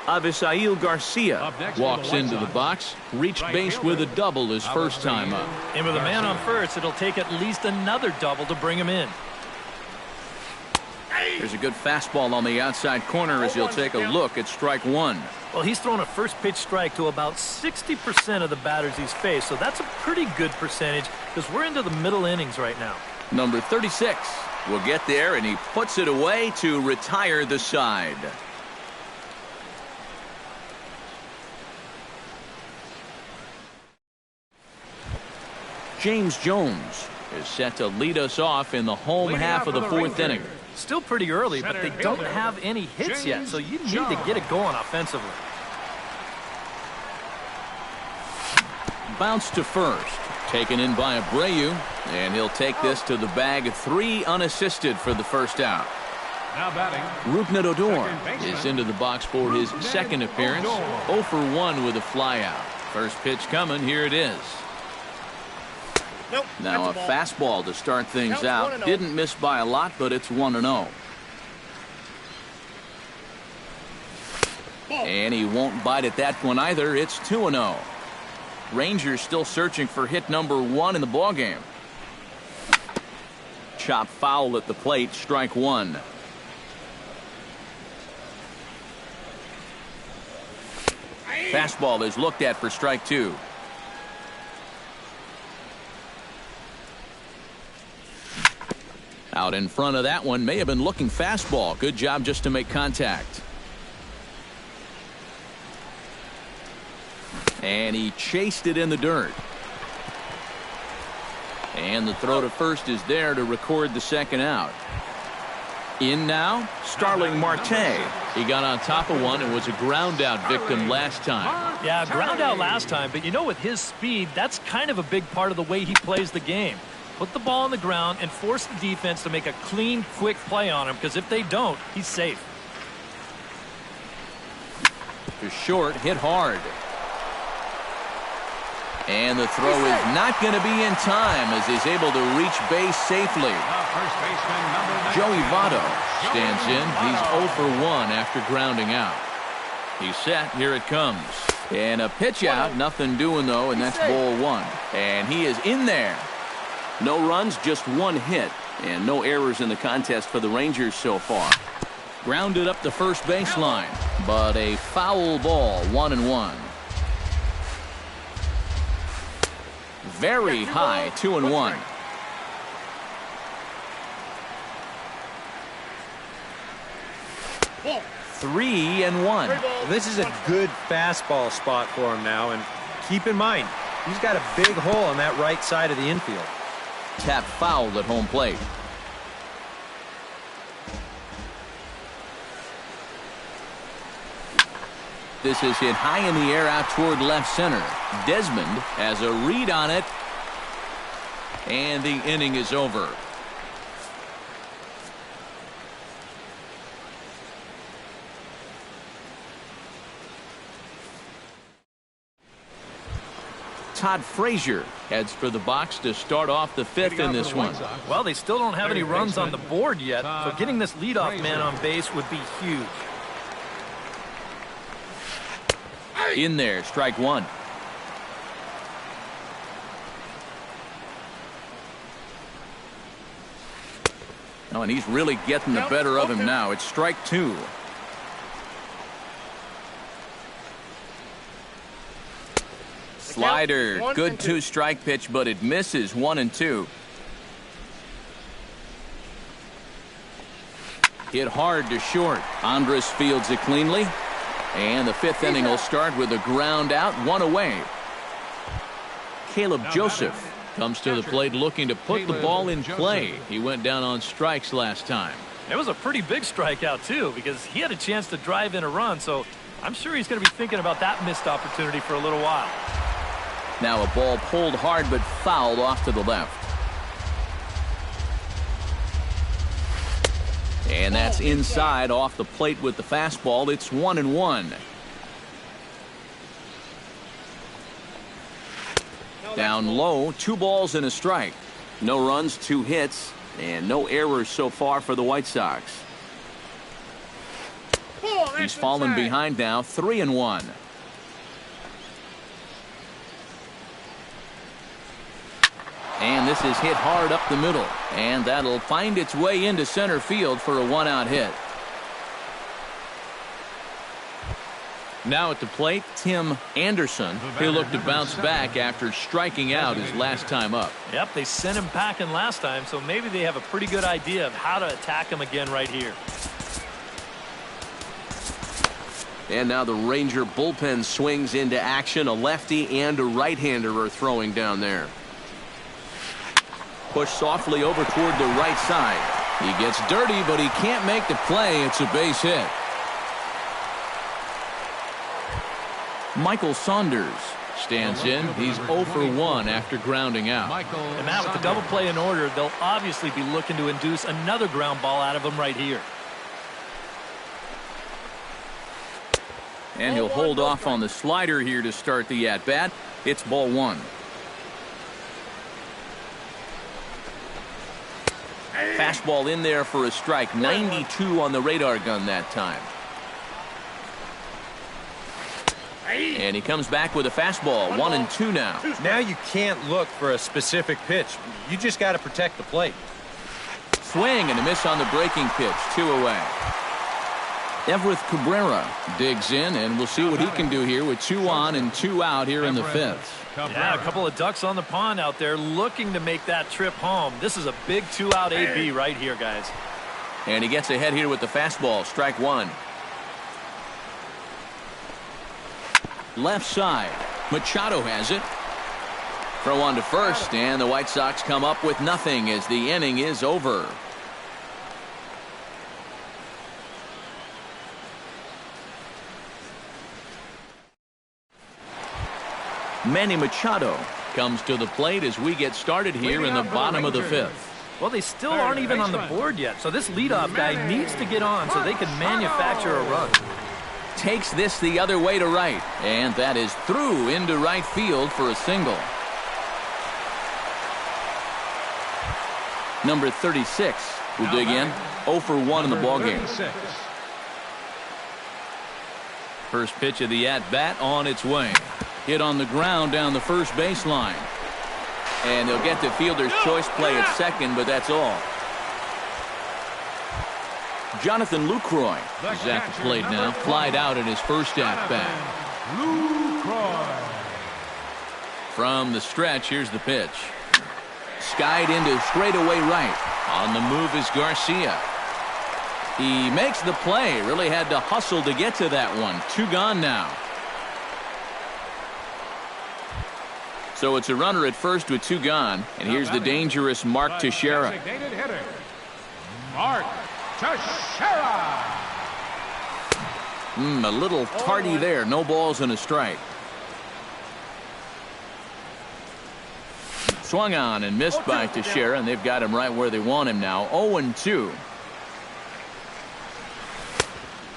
Avisail Garcia walks into the box, reached base with a double his first time up. And with a man on first, it'll take at least another double to bring him in. There's a good fastball on the outside corner as he'll take a look at strike 1. Well, he's thrown a first pitch strike to about 60% of the batters he's faced, so that's a pretty good percentage because we're into the middle innings right now. Number 36 will get there, and he puts it away to retire the side. James Jones is set to lead us off in the home half of the 4th inning. Still pretty early, but they don't have any hits yet, so you need to get it going offensively. Bounce to first. Taken in by Abreu, and he'll take this to the bag. 3 unassisted for the first out. Now batting, Rougned Odor is into the box for his second appearance. 0 for 1 with a flyout. First pitch coming. Here it is. Now a fastball to start things out. Didn't miss by a lot, but it's 1-0. And he won't bite at that one either. It's 2-0. Rangers still searching for hit number 1 in the ballgame. Chop foul at the plate, strike 1. Fastball is looked at for strike 2. Out in front of that one, may have been looking fastball. Good job just to make contact. And he chased it in the dirt. And the throw to first is there to record the second out. In now, Starling Marte. He got on top of one and was a ground out victim last time. Yeah, ground out last time, but you know, with his speed, that's kind of a big part of the way he plays the game. Put the ball on the ground and force the defense to make a clean, quick play on him, because if they don't, he's safe. To short, hit hard. And the throw is not going to be in time as he's able to reach base safely. Joey Votto stands in. He's 0 for 1 after grounding out. He's set. Here it comes. And a pitch out. Nothing doing, though, and that's ball 1. And he is in there. No runs, just 1 hit. And no errors in the contest for the Rangers so far. Grounded up the first baseline. But a foul ball, 1-1. Very high, 2-1. Ball. 3-1. This is a good fastball spot for him now, and keep in mind, he's got a big hole on that right side of the infield. Tap foul at home plate. This is hit high in the air out toward left center. Desmond has a read on it. And the inning is over. Todd Frazier heads for the box to start off the 5th in this one. Well, they still don't have any runs on the board yet, so getting this leadoff man on base would be huge. In there, strike 1. Oh, and he's really getting the better of him now. It's strike 2. Slider, good 2-strike pitch, but it misses. 1-2. Hit hard to short. Andrus fields it cleanly. And the fifth inning will start with a ground out, one away. Caleb Joseph comes to the plate looking to put the ball in play. He went down on strikes last time. It was a pretty big strikeout, too, because he had a chance to drive in a run, so I'm sure he's going to be thinking about that missed opportunity for a little while. Now a ball pulled hard but fouled off to the left. And that's inside off the plate with the fastball. It's 1-1. Down low, 2 balls and a strike. No runs, 2 hits, and no errors so far for the White Sox. He's fallen behind now, 3-1. And this is hit hard up the middle, and that'll find its way into center field for a 1-out hit. Now at the plate, Tim Anderson. He'll look to bounce back after striking out his last time up. Yep, they sent him packing last time, so maybe they have a pretty good idea of how to attack him again right here. And now the Ranger bullpen swings into action. A lefty and a right-hander are throwing down there. Pushed softly over toward the right side. He gets dirty, but he can't make the play. It's a base hit. Michael Saunders stands in. He's 0 for 1 after grounding out. And Matt, with the double play in order, they'll obviously be looking to induce another ground ball out of him right here. And he'll hold off on the slider here to start the at-bat. It's ball 1. Fastball in there for a strike. 92 on the radar gun that time. And he comes back with a fastball. 1-2 now. Now you can't look for a specific pitch. You just got to protect the plate. Swing and a miss on the breaking pitch. 2 away. Everett Cabrera digs in, and we'll see what he can do here with 2 on and 2 out here in the 5th. Yeah, a couple of ducks on the pond out there looking to make that trip home. This is a big 2-out AB right here, guys. And he gets ahead here with the fastball. Strike 1. Left side. Machado has it. Throw on to first, and the White Sox come up with nothing as the inning is over. Manny Machado comes to the plate as we get started here in the bottom of the 5th. Well, they still aren't even on the board yet, so this leadoff guy needs to get on so they can manufacture a run. Takes this the other way to right, and that is through into right field for a single. Number 36 will dig in. 0 for 1 in the ballgame. First pitch of the at-bat on its way. Hit on the ground down the first baseline. And they'll get the fielder's choice play at second, but that's all. Jonathan Lucroy is at the plate now. Flied out at his first at-bat. From the stretch, here's the pitch. Skied into straightaway right. On the move is Garcia. He makes the play. Really had to hustle to get to that one. 2 gone now. So it's a runner at first with 2 gone. And here's the dangerous Mark Teixeira. Mark Teixeira. A little tardy there. No balls and a strike. Swung on and missed by Teixeira, and they've got him right where they want him now. 0-2.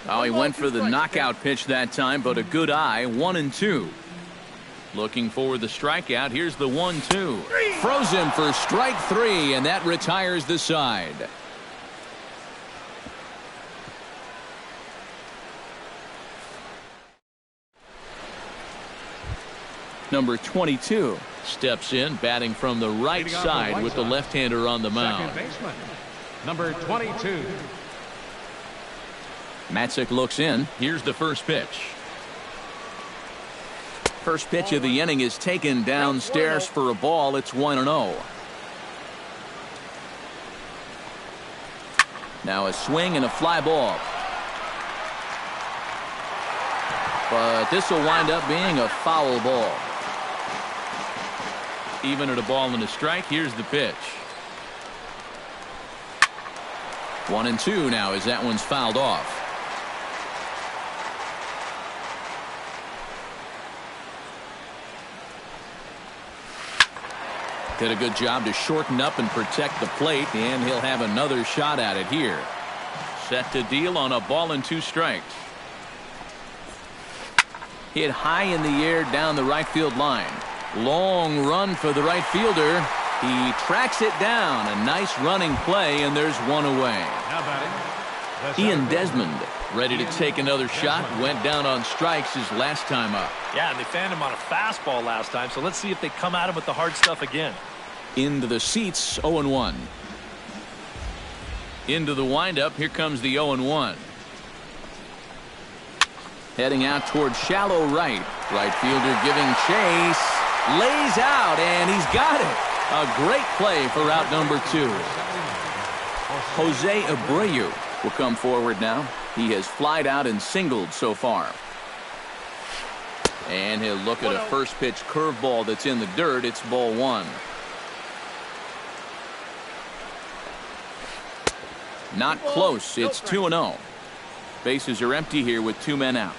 Oh, he went for the knockout pitch that time, but a good eye. 1-2. Looking for the strikeout. Here's the 1-2. Froze him for strike 3, and that retires the side. Number 22 steps in, batting from the right side with the left-hander on the mound. Number 22. Matzik looks in. Here's the first pitch. First pitch of the inning is taken downstairs for a ball. It's 1-0. Now a swing and a fly ball. But this will wind up being a foul ball. Even at a ball and a strike, here's the pitch. 1-2 now as that one's fouled off. Did a good job to shorten up and protect the plate, and he'll have another shot at it here. Set to deal on a ball and 2 strikes. Hit high in the air down the right field line. Long run for the right fielder. He tracks it down. A nice running play, and there's one away. Ian Desmond ready to take another shot. Went down on strikes his last time up. Yeah, and they fanned him on a fastball last time, so let's see if they come at him with the hard stuff again. Into the seats, 0-1. Into the windup, here comes the 0-1. Heading out towards shallow right. Right fielder giving chase. Lays out, and he's got it. A great play for out number 2. Jose Abreu will come forward now. He has flied out and singled so far. And he'll look at a first pitch curveball that's in the dirt. It's ball 1. Not close. It's 2-0. Bases are empty here with 2 men out.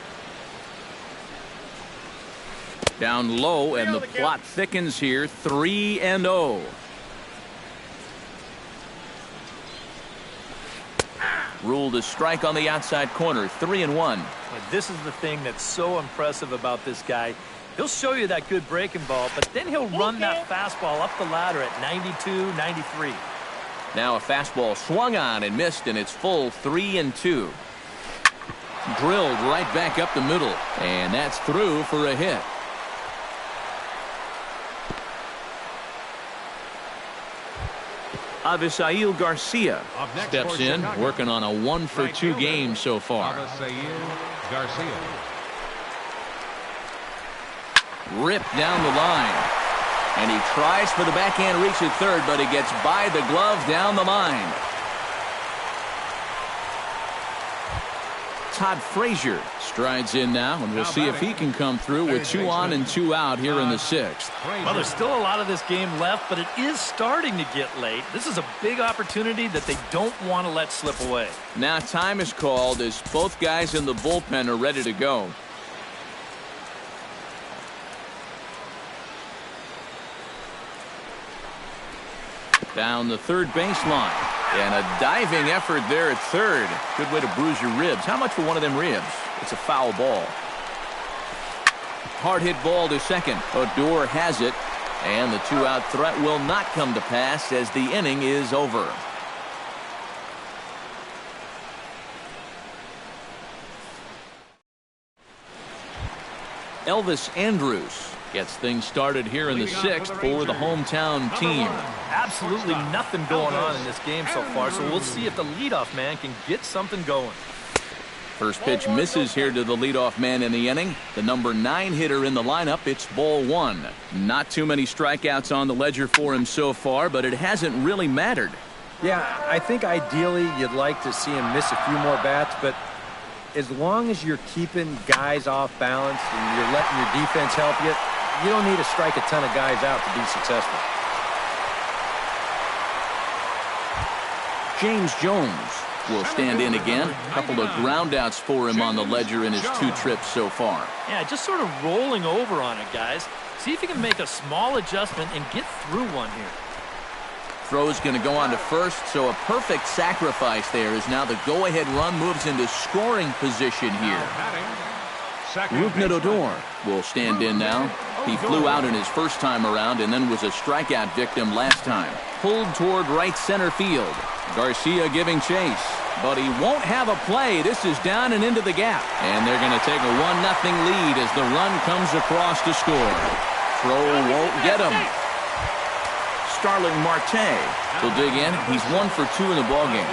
Down low, and the plot thickens here. 3-0. Ruled a strike on the outside corner. 3-1. This is the thing that's so impressive about this guy. He'll show you that good breaking ball, but then he'll run that fastball up the ladder at 92, 93. Now a fastball swung on and missed, and it's full 3-2. Drilled right back up the middle, and that's through for a hit. Avisail Garcia steps in, working on a 1-for-2 game so far. Garcia. Ripped down the line. And he tries for the backhand reach at third, but he gets by the glove down the line. Todd Frazier strides in now, and we'll see if he can come through with 2 on and 2 out here in the 6th. Well, there's still a lot of this game left, but it is starting to get late. This is a big opportunity that they don't want to let slip away. Now time is called as both guys in the bullpen are ready to go. Down the third baseline. And a diving effort there at third. Good way to bruise your ribs. How much for one of them ribs? It's a foul ball. Hard hit ball to second. Odor has it. And the 2-out threat will not come to pass as the inning is over. Elvis Andrus gets things started here in the 6th for the hometown team. Absolutely nothing going on in this game so far, so we'll see if the leadoff man can get something going. First pitch misses here to the leadoff man in the inning. The number 9 hitter in the lineup. It's ball 1. Not too many strikeouts on the ledger for him so far, but it hasn't really mattered. Yeah, I think ideally you'd like to see him miss a few more bats, but as long as you're keeping guys off balance and you're letting your defense help you, you don't need to strike a ton of guys out to be successful. James Jones will stand in again. A couple of groundouts for him on the ledger in his 2 trips so far. Yeah, just sort of rolling over on it, guys. See if you can make a small adjustment and get through one here. Throw's going to go on to first, so a perfect sacrifice there as now the go-ahead run moves into scoring position here. Rougned Odor will stand in now. He flew out in his first time around and then was a strikeout victim last time. Pulled toward right center field. Garcia giving chase, but he won't have a play. This is down and into the gap, and they're going to take a 1-0 lead as the run comes across to score. Throw won't get him. Starling Marte will dig in. He's 1 for 2 in the ballgame.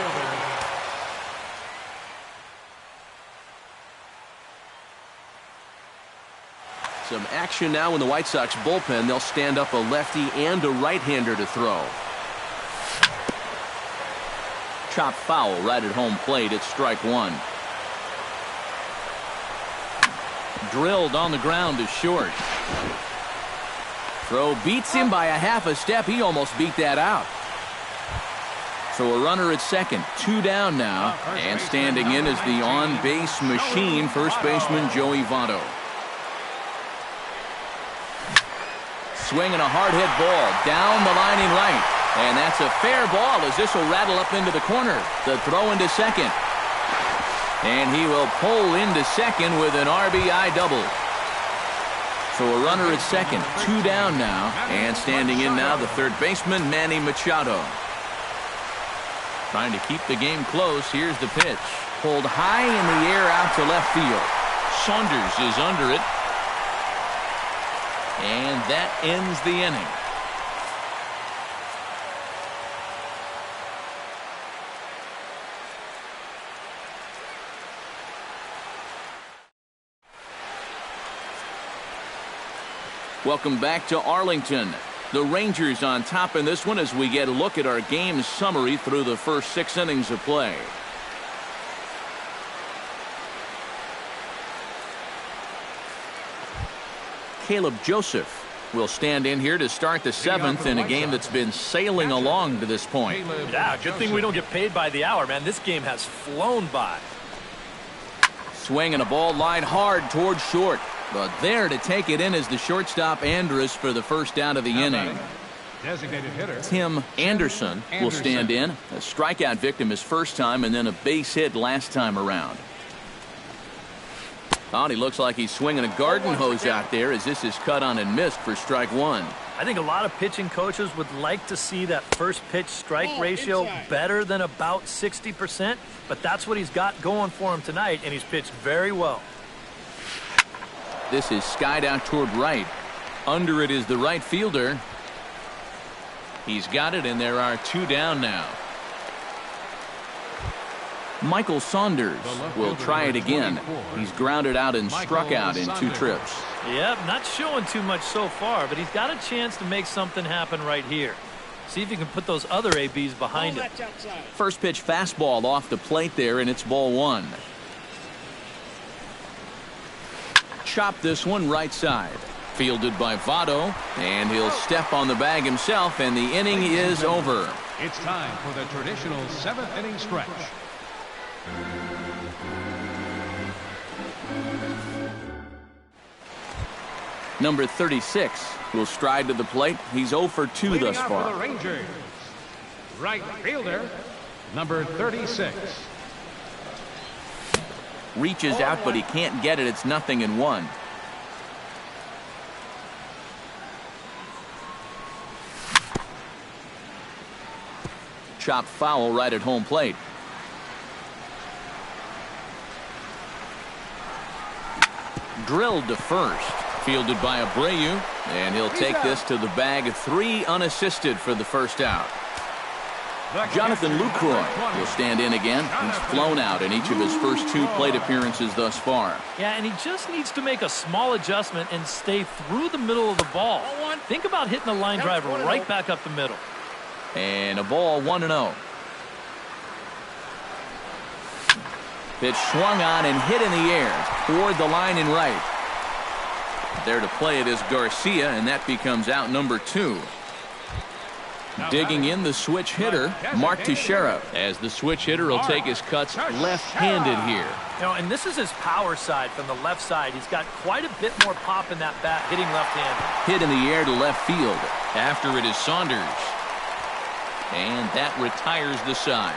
Some action now in the White Sox bullpen. They'll stand up a lefty and a right-hander to throw. Chop foul right at home plate. It's strike one. Drilled on the ground to short. Throw beats him by a half a step. He almost beat that out. So a runner at second. 2 down now. And standing in is the on-base machine, first baseman Joey Votto. Swinging a hard hit ball down the line in right. And that's a fair ball as this will rattle up into the corner. The throw into second. And he will pull into second with an RBI double. So a runner at second. 2 down now. And standing in now the third baseman Manny Machado. Trying to keep the game close. Here's the pitch. Pulled high in the air out to left field. Saunders is under it. And that ends the inning. Welcome back to Arlington. The Rangers on top in this one as we get a look at our game summary through the first 6 innings of play. Caleb Joseph will stand in here to start the 7th in a game that's been sailing along to this point. Yeah, good thing we don't get paid by the hour, man. This game has flown by. Swinging a ball line hard towards short. But there to take it in is the shortstop Andrus for the first down of the inning. Designated hitter Tim Anderson will stand in. A strikeout victim his first time and then a base hit last time around. Oh, he looks like he's swinging a garden hose out there as this is cut on and missed for strike one. I think a lot of pitching coaches would like to see that first pitch strike ratio better than about 60%, but that's what he's got going for him tonight, and he's pitched very well. This is skied out toward right. Under it is the right fielder. He's got it, and there are 2 down now. Michael Saunders will try it again. He's grounded out and struck out in 2 trips. Yep, not showing too much so far, but he's got a chance to make something happen right here. See if you can put those other ABs behind him. First pitch fastball off the plate there, and it's ball 1. Chop this one right side. Fielded by Votto, and he'll step on the bag himself, and the inning is over. It's time for the traditional 7th inning stretch. Number 36 will stride to the plate. He's 0 for 2 thus far. For the Rangers, right fielder, number 36. Reaches out, but he can't get it. It's 0-1. Chop foul right at home plate. Drilled to first. Fielded by Abreu, and he'll take this to the bag. 3 unassisted for the first out. Jonathan Lucroy will stand in again. He's flown out in each of his first 2 plate appearances thus far. Yeah, and he just needs to make a small adjustment and stay through the middle of the ball. Think about hitting a line drive right back up the middle. And a ball 1-0. Pitch swung on and hit in the air toward the line in right. There to play it is Garcia, and that becomes out number 2. Digging in the switch hitter, Mark Teixeira, as the switch hitter will take his cuts left-handed here. You know, and this is his power side from the left side. He's got quite a bit more pop in that bat, hitting left-handed. Hit in the air to left field. After it is Saunders. And that retires the side.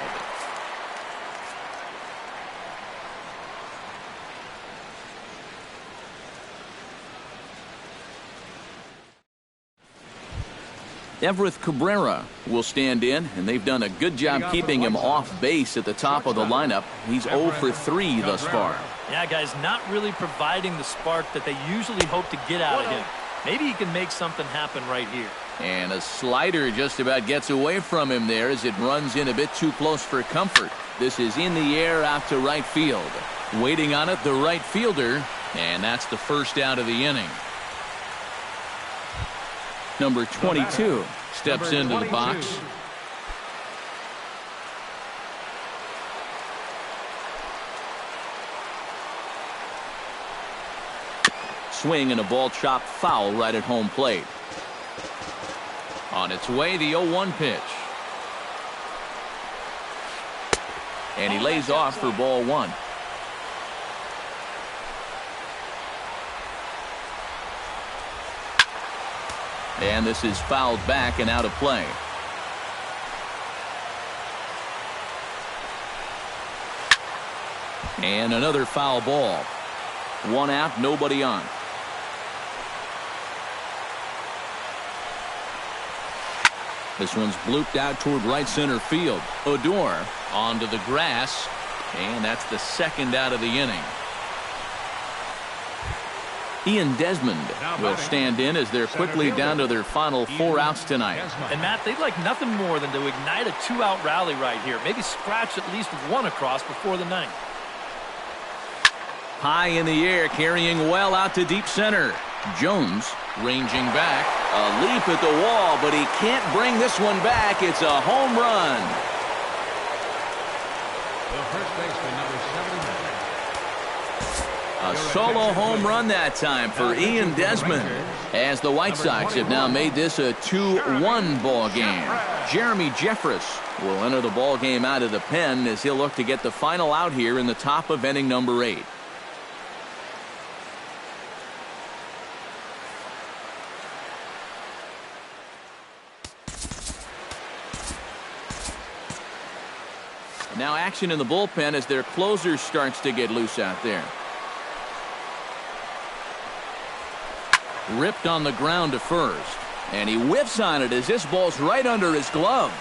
Everett Cabrera will stand in, and they've done a good job keeping him off base at the top of the lineup. He's 0 for 3 thus far. Yeah, guys, not really providing the spark that they usually hope to get out of him. Maybe he can make something happen right here. And a slider just about gets away from him there as it runs in a bit too close for comfort. This is in the air out to right field. Waiting on it, the right fielder, and that's the first out of the inning. Number 22 steps into the box. swing and a ball chopped foul right at home plate. On its way, the 0-1 pitch. And he lays off for ball one. And this is fouled back and out of play. And another foul ball. One out, nobody on. This one's blooped out toward right center field. Odor onto the grass, and that's the second out of the inning. Ian Desmond will stand in as they're quickly down to their final 4 outs tonight. And Matt, they'd like nothing more than to ignite a 2-out rally right here. Maybe scratch at least one across before the ninth. High in the air, carrying well out to deep center. Jones ranging back. A leap at the wall, but he can't bring this one back. It's a home run. The first baseman, number 79. A solo home run that time for Ian Desmond, as the White Sox have now made this a 2-1 ball game. Jeremy Jeffress will enter the ball game out of the pen as he'll look to get the final out here in the top of inning number 8. Now action in the bullpen as their closer starts to get loose out there. Ripped on the ground to first. And he whiffs on it as this ball's right under his glove.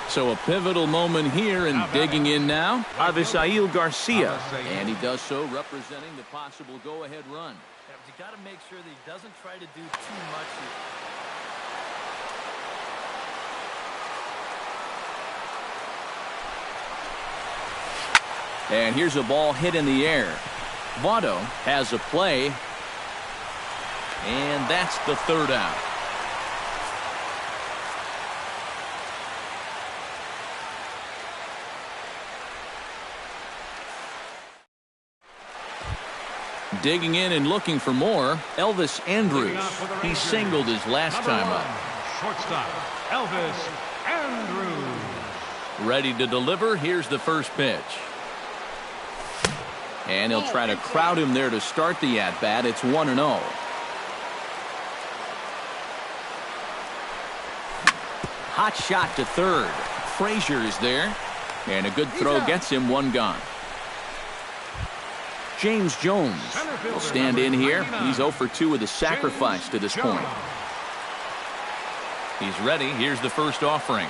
So a pivotal moment here, and digging in now, Avisail Garcia. And he does so representing the possible go-ahead run. Yeah, but you got to make sure that he doesn't try to do too much here. And here's a ball hit in the air. Votto has a play. And that's the third out. Digging in and looking for more, Elvis Andrus. He singled his last time up. Shortstop, Elvis Andrus. Ready to deliver. Here's the first pitch. And he'll try to crowd him there to start the at-bat. It's 1-0. Hot shot to third. Frazier is there. And a good throw gets him one gone. James Jones will stand in here. He's 0 for 2 with a sacrifice to this point. He's ready. Here's the first offering.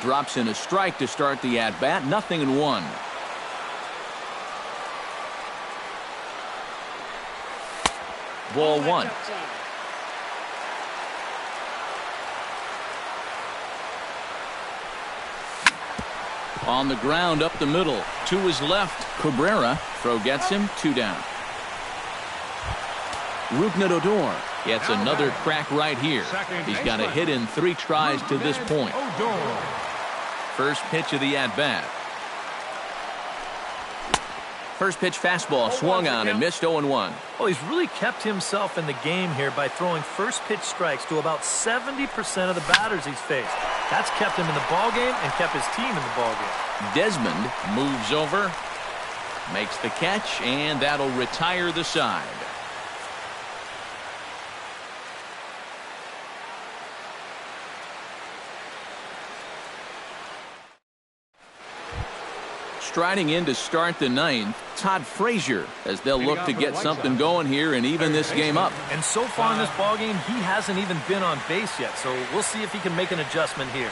Drops in a strike to start the at-bat. 0-1. Ball one. On the ground up the middle. To his left, Cabrera. Throw gets him. 2 down. Rougned Odor gets another crack right here. He's got a hit in 3 tries to this point. First pitch of the at-bat. First pitch fastball swung on and missed 0-1. Well, he's really kept himself in the game here by throwing first pitch strikes to about 70% of the batters he's faced. That's kept him in the ballgame and kept his team in the ballgame. Desmond moves over, makes the catch, and that'll retire the side. Striding in to start the ninth, Todd Frazier, as they'll look to get something going here and even this game up. And so far in this ballgame, he hasn't even been on base yet, so we'll see if he can make an adjustment here.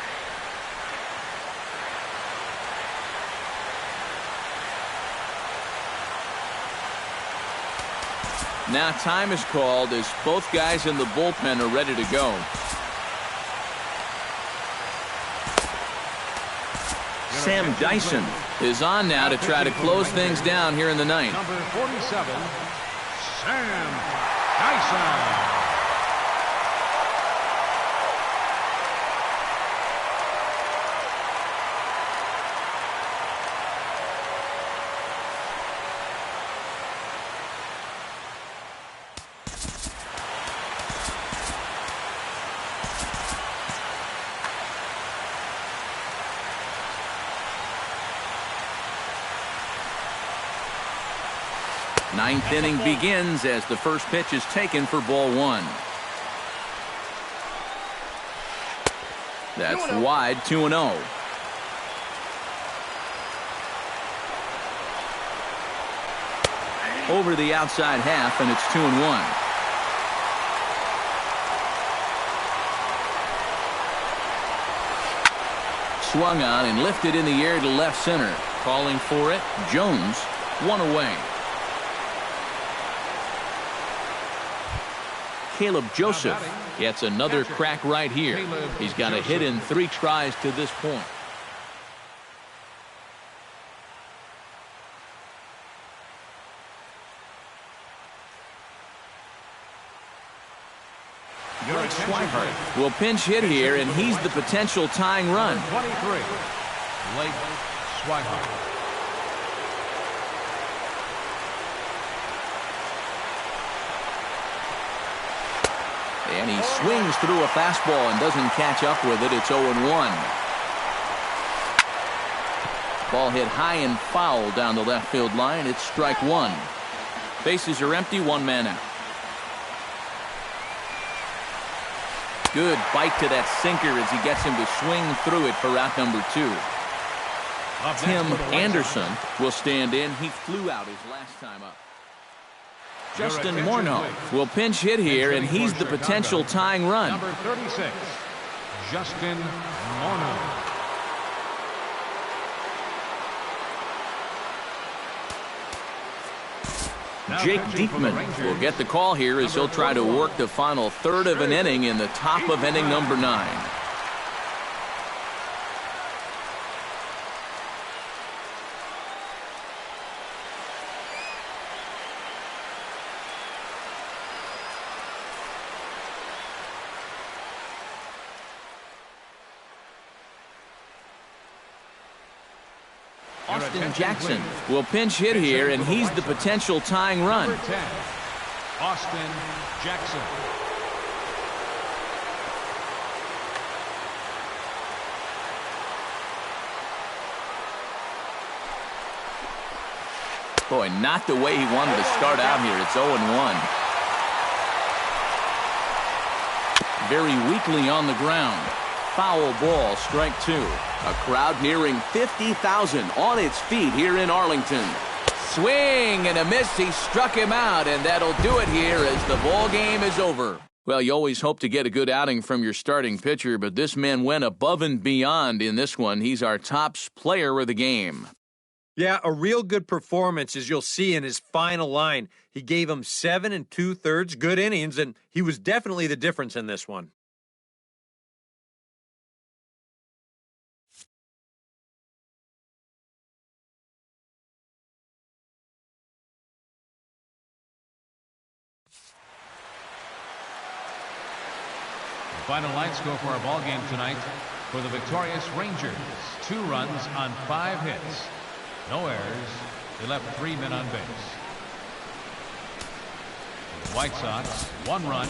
Now time is called as both guys in the bullpen are ready to go. Sam Dyson is on now to try to close things down here in the ninth. Number 47, Sam Dyson. Ninth inning begins as the first pitch is taken for ball one. That's wide, 2-0. Over the outside half, and it's 2-1. Swung on and lifted in the air to left center. Calling for it, Jones, one away. Caleb Joseph gets another crack right here. He's got a hit in 3 tries to this point. Swihart will pinch hit here, and he's the potential tying run. 23, Blake Swihart. And he swings through a fastball and doesn't catch up with it. It's 0-1. Ball hit high and foul down the left field line. It's strike one. Bases are empty, 1 man out. Good bite to that sinker as he gets him to swing through it for out number 2. Tim Anderson will stand in. He flew out his last time up. Justin Morneau will pinch hit here, and he's the potential tying run. Number 36, Justin Morneau. Jake Diekman will get the call here as he'll try to work the final third of an inning in the top of inning number 9. Austin Jackson will pinch hit here, and he's the potential tying run. Number 10, Austin Jackson. Boy, not the way he wanted to start out here. It's 0-1. Very weakly on the ground. Foul ball, strike 2. A crowd nearing 50,000 on its feet here in Arlington. Swing and a miss. He struck him out, and that'll do it here as the ball game is over. Well, you always hope to get a good outing from your starting pitcher, but this man went above and beyond in this one. He's our top player of the game. Yeah, a real good performance, as you'll see in his final line. He gave him 7 2/3 good innings, and he was definitely the difference in this one. Final line score for our ball game tonight for the victorious Rangers. 2 runs on 5 hits. No errors. They left 3 men on base. For the White Sox, 1 run,